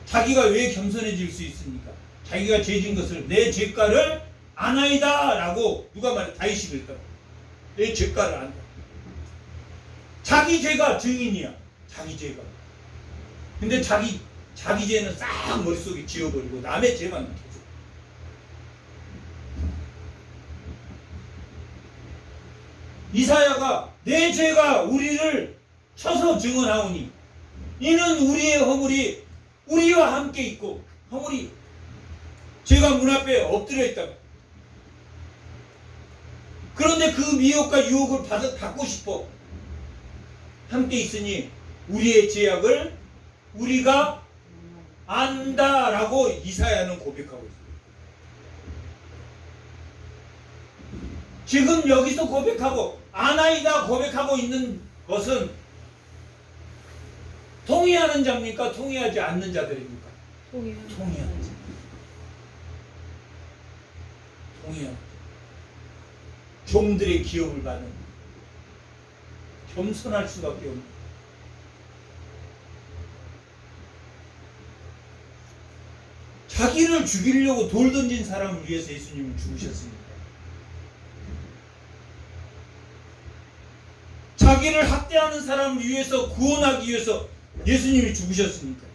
자기가 왜 겸손해질 수 있습니까? 자기가 죄진 것을, 내 죄가를 아나이다 라고 누가 말해? 다윗이 그랬다고. 내 죄가를 안다. 자기 죄가 증인이야. 자기 죄가. 근데 자기 죄는 싹 머릿속에 지워버리고 남의 죄만 계속. 이사야가 내 죄가 우리를 쳐서 증언하오니 이는 우리의 허물이 우리와 함께 있고, 허물이 죄가 문 앞에 엎드려 있다. 그런데 그 미혹과 유혹을 받고 싶어. 함께 있으니 우리의 죄악을 우리가 안다라고 이사야는 고백하고 있어요. 지금 여기서 고백하고 아나이다 고백하고 있는 것은 통회하는 자입니까? 통회하지 않는 자들입니까? 통회하는 자. 통회하는 자. 종들의 기업을 받는, 겸손할 수밖에 없는. 자기를 죽이려고 돌 던진 사람을 위해서 예수님은 죽으셨습니다. 자기를 학대하는 사람을 위해서 구원하기 위해서 예수님이 죽으셨습니다.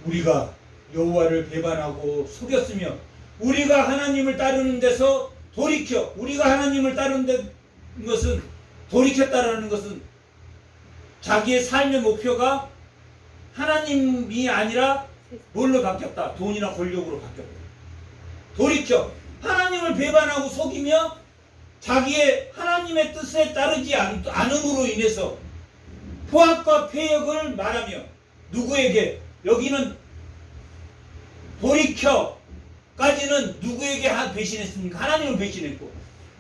우리가 여호와를 배반하고 속였으며 우리가 하나님을 따르는 데서 돌이켜 우리가 하나님을 따르는 것은 돌이켰다라는 것은 자기의 삶의 목표가 하나님이 아니라 뭘로 바뀌었다? 돈이나 권력으로 바뀌었다. 돌이켜 하나님을 배반하고 속이며 자기의 하나님의 뜻에 따르지 않음으로 인해서 포악과 폐역을 말하며 누구에게 여기는 돌이켜까지는 누구에게 배신했습니까? 하나님을 배신했고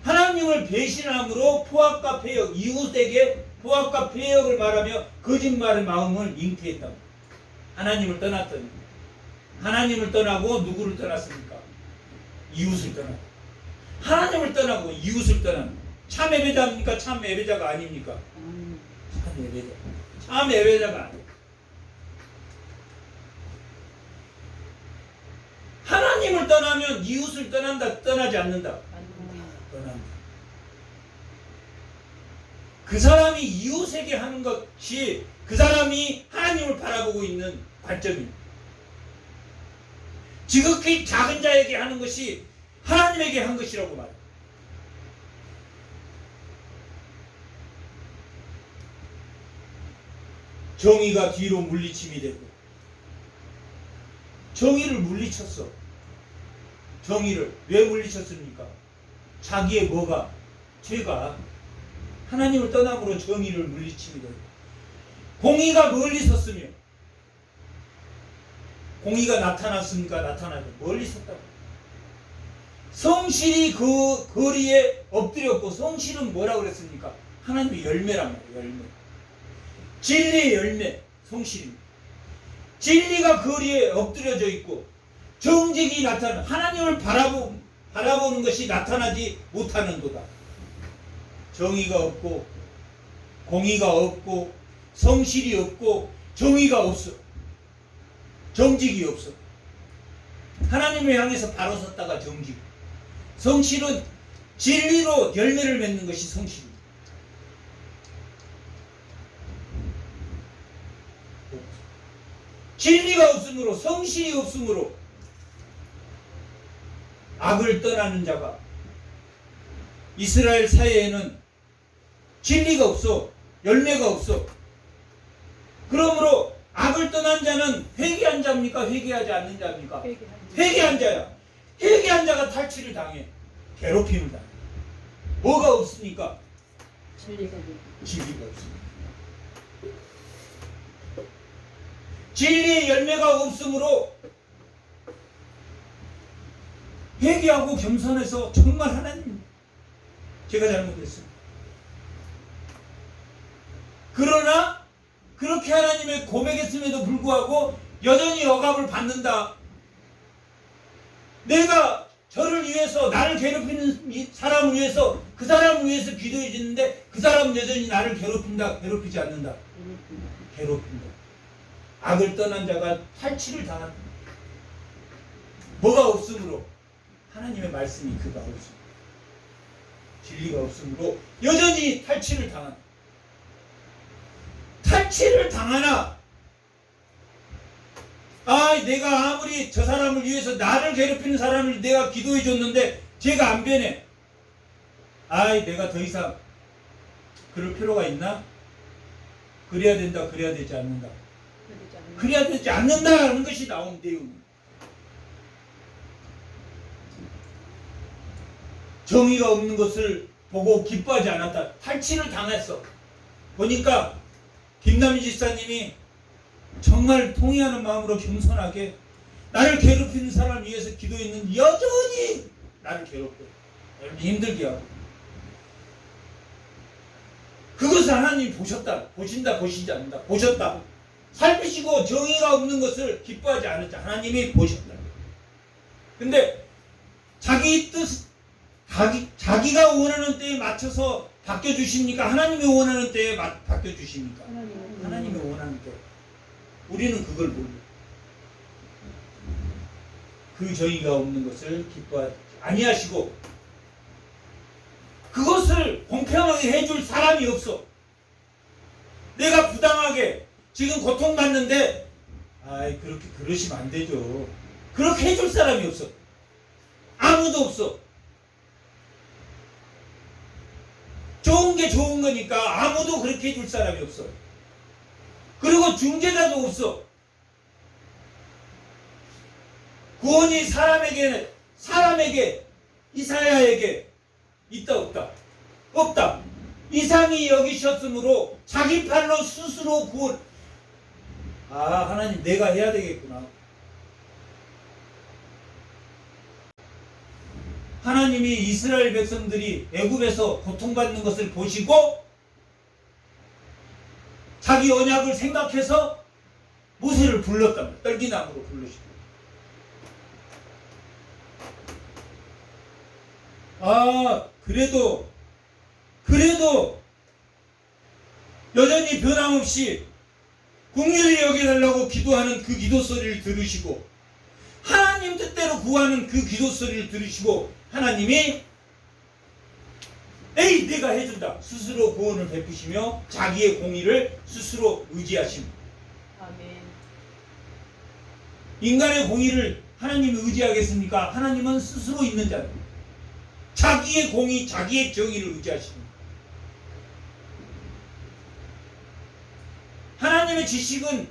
하나님을 배신함으로 포악과 폐역 이웃에게 포악과 폐역을 말하며 거짓말의 마음을 잉태했다. 하나님을 떠났더니 하나님을 떠나고 누구를 떠났습니까? 이웃을 떠났다. 하나님을 떠나고 이웃을 떠난 참 예배자입니까? 참 예배자가 아닙니까? 참 예배자. 참 예배자가 아닙니다. 하나님을 떠나면 이웃을 떠난다, 떠나지 않는다. 떠난다. 그 사람이 이웃에게 하는 것이 그 사람이 하나님을 바라보고 있는 관점입니다. 지극히 작은 자에게 하는 것이 하나님에게 한 것이라고 말해요. 정의가 뒤로 물리침이 되고 정의를 물리쳤어. 정의를 왜 물리쳤습니까? 자기의 뭐가 죄가 하나님을 떠남으로 정의를 물리침이 되고 공의가 멀리 섰으며 공의가 나타났습니까? 나타나죠. 멀리 섰다고. 성실이 그 거리에 엎드렸고 성실은 뭐라고 그랬습니까? 하나님의 열매란 말이에요. 열매. 진리의 열매. 성실입니다. 진리가 거리에 엎드려져 있고 정직이 나타나 하나님을 바라보는 것이 나타나지 못하는도다. 정의가 없고 공의가 없고 성실이 없고 정의가 없어. 정직이 없어. 하나님을 향해서 바로 섰다가 정직. 성실은 진리로 열매를 맺는 것이 성실입니다. 진리가 없으므로 성실이 없으므로 악을 떠나는 자가 이스라엘 사회에는 진리가 없어. 열매가 없어. 그러므로 악을 떠난 자는 회개한 자입니까? 회개하지 않는 자입니까? 회개한 자야. 회개한 자가 탈취를 당해. 괴롭힘을 당해. 뭐가 없습니까? 진리가 없습니다. 진리의 열매가 없으므로 회개하고 겸손해서 정말 하나님 제가 잘못했어요. 그러나 그렇게 하나님의 고백했음에도 불구하고 여전히 억압을 받는다. 내가 저를 위해서 나를 괴롭히는 사람을 위해서 그 사람을 위해서 기도해 주는데 그 사람은 여전히 나를 괴롭힌다. 괴롭히지 않는다. 괴롭힌다. 악을 떠난 자가 탈취를 당한다. 뭐가 없으므로 하나님의 말씀이 그가 없습니다. 진리가 없으므로 여전히 탈취를 당한다. 탈취를 당하나 내가 아무리 저 사람을 위해서 나를 괴롭히는 사람을 내가 기도해 줬는데 쟤가 안 변해. 내가 더 이상 그럴 필요가 있나? 그래야 된다. 그래야 되지 않는다. 그래야 되지 않는다라는 것이 나온 내용입니다. 정의가 없는 것을 보고 기뻐하지 않았다. 탈취를 당했어. 보니까 김남희 집사님이 정말 통회하는 마음으로 겸손하게 나를 괴롭히는 사람을 위해서 기도했는데 여전히 나를 괴롭혀. 힘들게 하고. 그것을 하나님이 보셨다. 보신다. 보시지 않는다. 보셨다. 살피시고 정의가 없는 것을 기뻐하지 않았다. 하나님이 보셨다. 근데 자기 뜻 자기가 원하는 때에 맞춰서 바뀌어주십니까? 하나님이 원하는 때에 바뀌어주십니까? 하나님이 원하는 때. 우리는 그걸 모르고 그 정의가 없는 것을 기뻐하지 아니하시고 그것을 공평하게 해줄 사람이 없어. 내가 부당하게 지금 고통받는데 그렇게 그러시면 안 되죠. 그렇게 해줄 사람이 없어. 아무도 없어. 좋은 게 좋은 거니까 아무도 그렇게 해줄 사람이 없어. 그리고 중재자도 없어. 구원이 사람에게 이사야에게 있다 없다? 없다. 이상히 여기셨으므로 자기 팔로 스스로 구원. 하나님 내가 해야 되겠구나. 하나님이 이스라엘 백성들이 애굽에서 고통받는 것을 보시고 자기 언약을 생각해서 모세를 불렀단 말이야. 떨기나무로 부르시고. 그래도 여전히 변함없이 긍휼히 여겨달라고 기도하는 그 기도 소리를 들으시고 하나님 뜻대로 구하는 그 기도 소리를 들으시고 하나님이 내가 해준다. 스스로 구원을 베푸시며 자기의 공의를 스스로 의지하십니다. 아멘. 인간의 공의를 하나님이 의지하겠습니까? 하나님은 스스로 있는 자입니다. 자기의 공의, 자기의 정의를 의지하십니다. 하나님의 지식은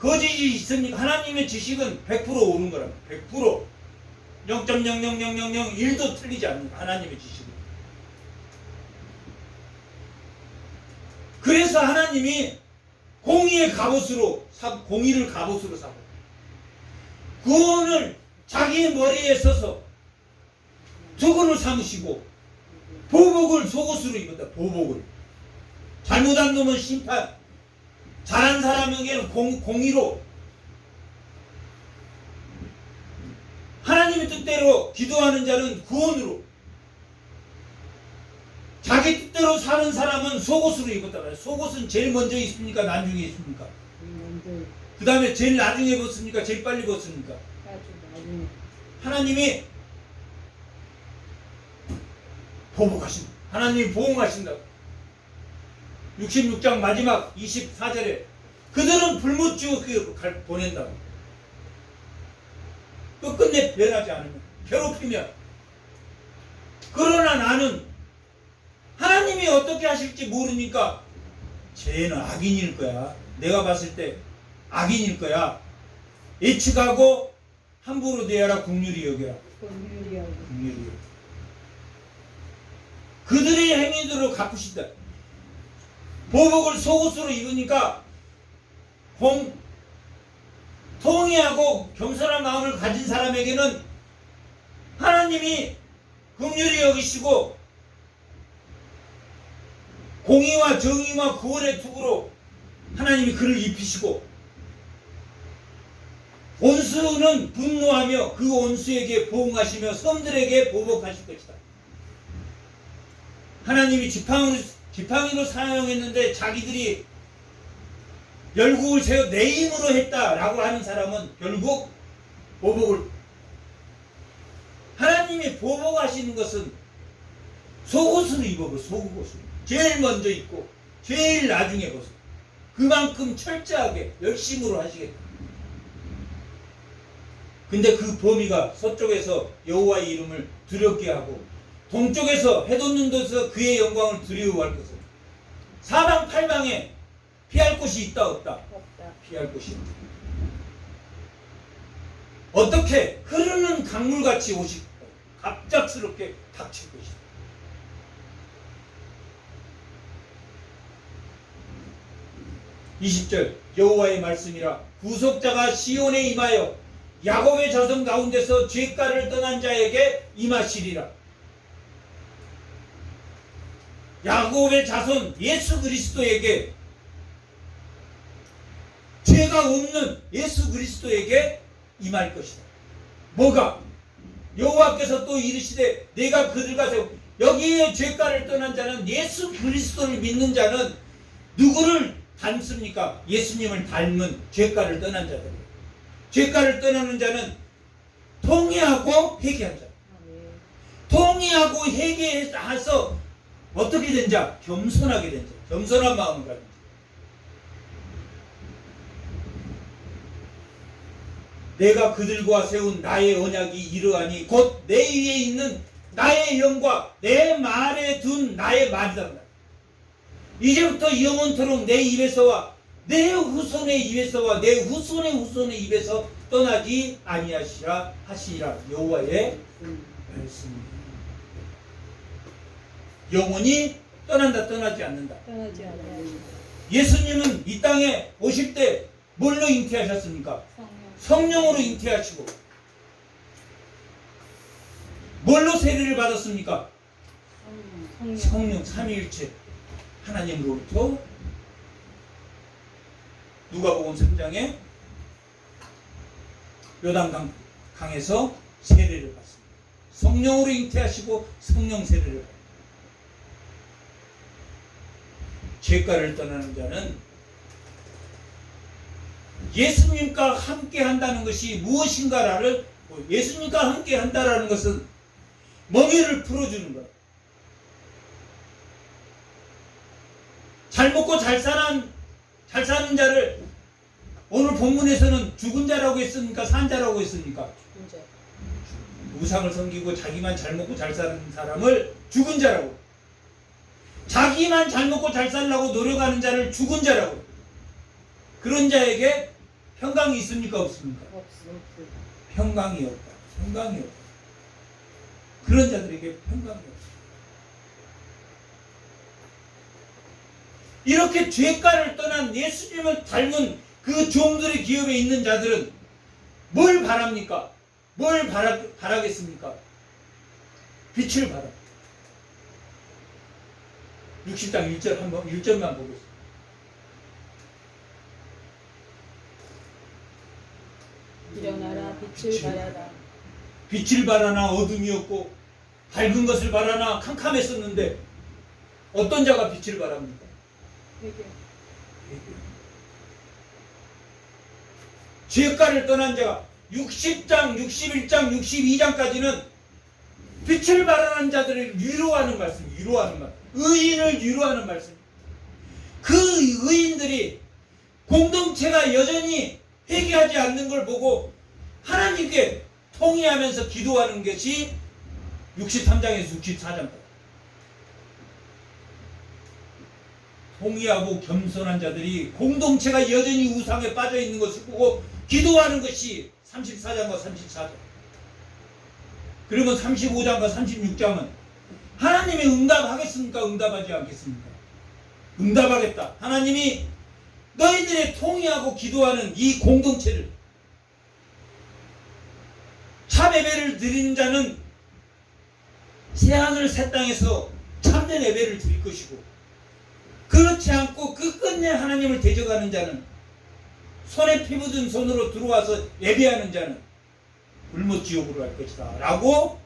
거짓이 있습니까? 하나님의 지식은 100% 옳은 거랍니다. 100% 0.0000001도 틀리지 않는 하나님의 지식은. 그래서 하나님이 공의의 갑옷으로 공의를 갑옷으로 사고 구원을 자기의 머리에 써서 두근을 삼으시고 보복을 속옷으로 입었다. 보복을. 잘못한 놈은 심판, 잘한 사람에게는 공의로. 하나님의 뜻대로 기도하는 자는 구원으로. 자기 뜻대로 사는 사람은 속옷으로 입었다 말이야. 속옷은 제일 먼저 입습니까? 나중에 입습니까? 그 다음에 제일 나중에 벗습니까? 제일 빨리 벗습니까? 하나님이 보복하신다. 하나님이 보응하신다. 66장 마지막 24절에 그들은 불못지옥에 보낸다. 끝끝내 변하지 않으면, 괴롭히면. 그러나 나는 하나님이 어떻게 하실지 모르니까 쟤는 악인일 거야. 내가 봤을 때 악인일 거야. 예측하고 함부로 대하라. 긍휼히 여겨라. 긍휼히 여겨라. 그들의 행위대로 갚으신다. 보복을 속옷으로 입으니까 통회하고 겸손한 마음을 가진 사람에게는 하나님이 긍휼히 여기시고 공의와 정의와 구원의 투구로 하나님이 그를 입히시고 원수는 분노하며 그 원수에게 보응하시며 섬들에게 보복하실 것이다. 하나님이 지팡이로 사용했는데 자기들이 열국을 세워 내 힘으로 했다라고 하는 사람은 결국 보복을. 하나님이 보복하시는 것은 속옷으로 입어버. 속옷으로 제일 먼저 입고 제일 나중에 벗어. 그만큼 철저하게 열심으로 하시겠다. 근데 그 범위가 서쪽에서 여호와의 이름을 두렵게 하고 동쪽에서 해돋는 데서 그의 영광을 두려워할 것을. 사방팔방에 피할 곳이 있다 없다? 없다. 피할 곳이 없다. 어떻게 흐르는 강물같이 오실 거다. 갑작스럽게 닥칠 것이다. (20절) 여호와의 말씀이라. 구속자가 시온에 임하여 야곱의 자손 가운데서 죄가를 떠난 자에게 임하시리라. 야곱의 자손 예수 그리스도에게, 죄가 없는 예수 그리스도에게 임할 것이다. 뭐가? 여호와께서 또 이르시되 내가 그들과 세우 여기에 죄가를 떠난 자는 예수 그리스도를 믿는 자는 누구를 닮습니까? 예수님을 닮은 죄가를 떠난 자들. 죄가를 떠나는 자는 통회하고 회개한 자. 통회하고 회개해서 어떻게 된 자? 겸손하게 된 자. 겸손한 마음을 가진 자. 내가 그들과 세운 나의 언약이 이러하니 곧 내 위에 있는 나의 영과 내 말에 둔 나의 말이다. 이제부터 영원토록 내 입에서와 내 후손의 입에서와 내 후손의 후손의 입에서 떠나지 아니하시라 하시리라. 여호와의 말씀입니다. 영원히 떠난다, 떠나지 않는다. 떠나지 않아요. 예수님은 이 땅에 오실 때 뭘로 잉태하셨습니까? 성령으로 잉태하시고 뭘로 세례를 받았습니까? 성령 삼위일체 하나님으로부터 누가복음 3장에 요단강에서 세례를 받습니다. 성령으로 잉태하시고 성령 세례를 받습니다. 죄가를 떠나는 자는 예수님과 함께 한다는 것이 무엇인가를 예수님과 함께 한다라는 것은 멍에를 풀어주는 거예요. 잘 먹고 잘 사는 자를 오늘 본문에서는 죽은 자라고 했습니까? 산 자라고 했습니까? 죽은 자. 우상을 섬기고 자기만 잘 먹고 잘 사는 사람을 죽은 자라고, 자기만 잘 먹고 잘 살려고 노력하는 자를 죽은 자라고. 그런 자에게 평강이 있습니까? 없습니까? 없습니다. 평강이 없다. 평강이 없다. 그런 자들에게 평강이 없다. 이렇게 죄가를 떠난 예수님을 닮은 그 종들의 기업에 있는 자들은 뭘 바랍니까? 뭘 바라겠습니까? 빛을 바라. 60장 1절 한번 1절만 보겠습니다. 일어나라 빛을 발하라. 빛을 바라나 어둠이 없고 밝은 것을 바라나 캄캄했었는데 어떤 자가 빛을 바랍니까? 회개. 죄가를 떠난 자가 60장, 61장, 62장까지는 빛을 바라는 자들을 위로하는 말씀, 위로하는 말씀, 의인을 위로하는 말씀. 그 의인들이 공동체가 여전히 회개하지 않는 걸 보고 하나님께 통회하면서 기도하는 것이 63장에서 64장까지. 통회하고 겸손한 자들이 공동체가 여전히 우상에 빠져 있는 것을 보고 기도하는 것이 34장과 34장. 그러면 35장과 36장은 하나님이 응답하겠습니까? 응답하지 않겠습니까? 응답하겠다. 하나님이 너희들의 통회하고 기도하는 이 공동체를, 참 예배를 드리는 자는 새하늘 새 땅에서 참된 예배를 드릴 것이고, 그렇지 않고 끝끝내 하나님을 대적하는 자는, 손에 피 묻은 손으로 들어와서 예배하는 자는 굶어 지옥으로 갈 것이다 라고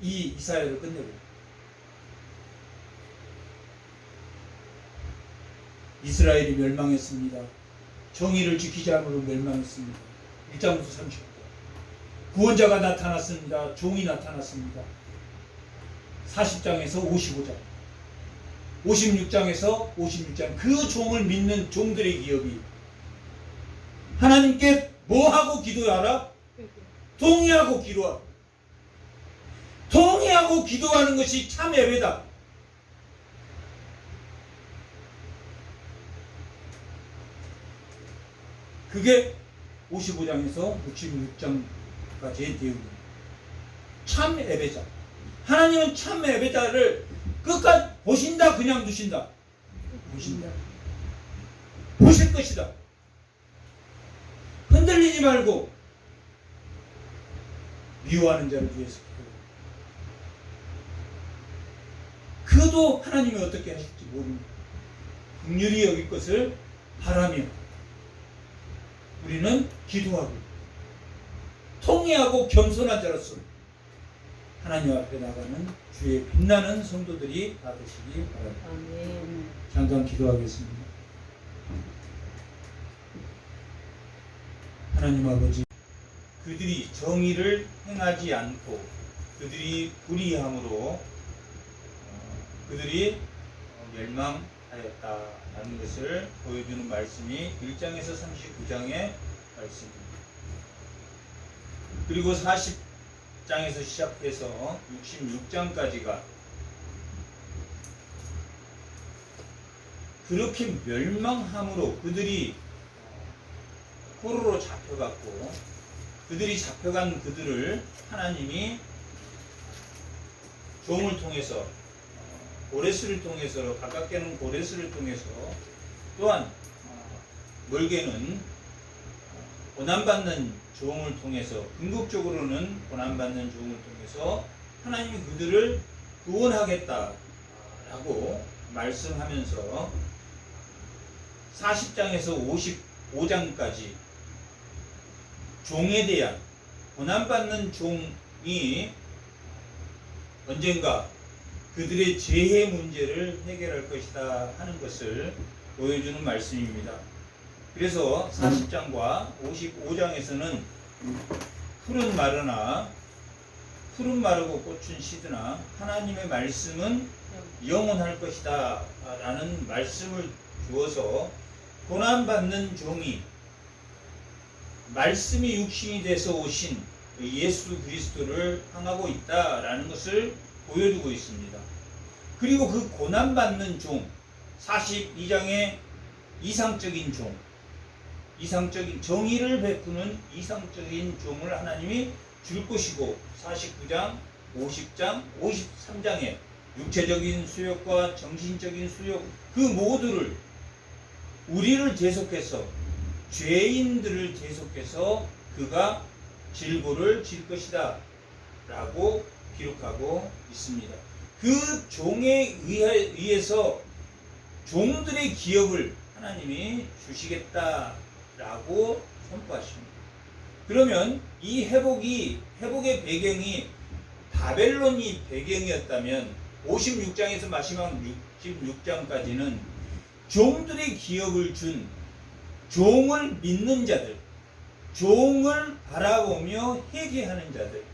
이 이사야를 끝내고, 이스라엘이 멸망했습니다. 정의를 지키지 않으로 멸망했습니다. 1장부터 30절. 구원자가 나타났습니다. 종이 나타났습니다. 40장에서 55장. 56장에서 56장. 그 종을 믿는 종들의 기업이 하나님께 뭐하고 기도하라? 통회하고 기도하라. 통회하고 기도하는 것이 참 예배다. 그게 55장에서 66장까지의 내용입니다. 참 예배자. 하나님은 참 예배자를 끝까지 보신다, 그냥 두신다? 보신다. 보실 것이다. 흔들리지 말고 미워하는 자를 위해서 그도 하나님이 어떻게 하실지 모릅니다. 긍휼히 여길 것을 바라며 우리는 기도하고 통회하고 겸손한 자로서 하나님 앞에 나가는 주의 빛나는 성도들이 다 되시기 바랍니다. 아멘. 잠깐 기도하겠습니다. 하나님 아버지, 그들이 정의를 행하지 않고 그들이 불의함으로 그들이 멸망하였다라는 것을 보여주는 말씀이 1장에서 39장의 말씀입니다. 그리고 40장에서 시작해서 66장까지가 그렇게 멸망함으로 그들이 포로로 잡혀갔고 그들이 잡혀간 그들을 하나님이 종을 통해서 고레스를 통해서 가깝게는 고레스를 통해서 또한 멀게는 고난받는 종을 통해서 궁극적으로는 고난받는 종을 통해서 하나님이 그들을 구원하겠다라고 말씀하면서 40장에서 55장까지 종에 대한 고난받는 종이 언젠가 그들의 죄의 문제를 해결할 것이다 하는 것을 보여주는 말씀입니다. 그래서 40장과 55장에서는 풀은 마르고 꽃은 시드나 하나님의 말씀은 영원할 것이다 라는 말씀을 주어서 고난받는 종이 말씀이 육신이 돼서 오신 예수 그리스도를 향하고 있다라는 것을 보여주고 있습니다. 그리고 그 고난받는 종 42장의 이상적인 종, 이상적인 정의를 베푸는 이상적인 종을 하나님이 줄 것이고 49장, 50장, 53장에 육체적인 수욕과 정신적인 수욕 그 모두를 우리를 제속해서 죄인들을 제속해서 그가 질고를 질 것이다 라고 기록하고 있습니다. 그 종에 의해서 종들의 기업을 하나님이 주시겠다라고 선포하십니다. 그러면 이 회복의 배경이 바벨론이 배경이었다면 56장에서 마지막 66장까지는 종들의 기업을 준 종을 믿는 자들, 종을 바라보며 회개하는 자들,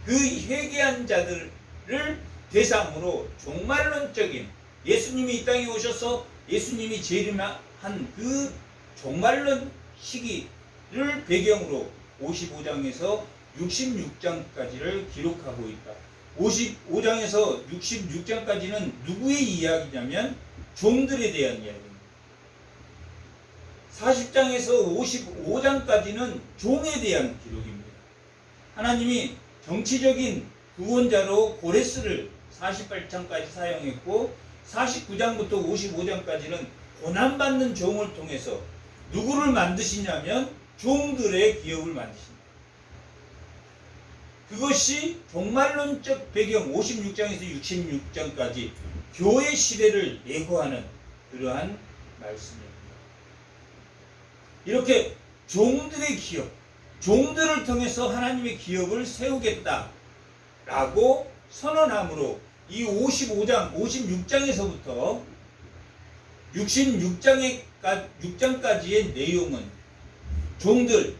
그 회개한 자들을 대상으로 종말론적인 예수님이 이 땅에 오셔서 예수님이 재림한 그 종말론 시기를 배경으로 55장에서 66장까지를 기록하고 있다. 55장에서 66장까지는 누구의 이야기냐면 종들에 대한 이야기입니다. 40장에서 55장까지는 종에 대한 기록입니다. 하나님이 정치적인 구원자로 고레스를 48장까지 사용했고 49장부터 55장까지는 고난받는 종을 통해서 누구를 만드시냐면 종들의 기업을 만드십니다. 그것이 종말론적 배경 56장에서 66장까지 교회 시대를 예고하는 그러한 말씀입니다. 이렇게 종들의 기업, 종들을 통해서 하나님의 기업을 세우겠다라고 선언함으로 이 55장, 56장에서부터 66장까지의 내용은 종들이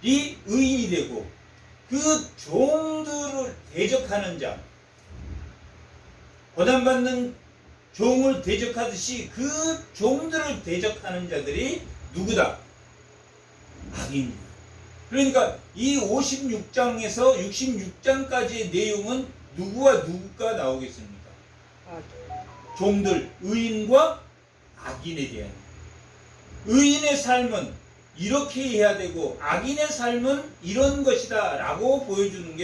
의인이 되고 그 종들을 대적하는 자, 고난받는 종을 대적하듯이 그 종들을 대적하는 자들이 누구다? 악인입니다. 그러니까 이 56장에서 66장까지의 내용은 누구와 누구가 나오겠습니까? 종들, 의인과 악인에 대한. 의인의 삶은 이렇게 해야 되고 악인의 삶은 이런 것이다 라고 보여주는 게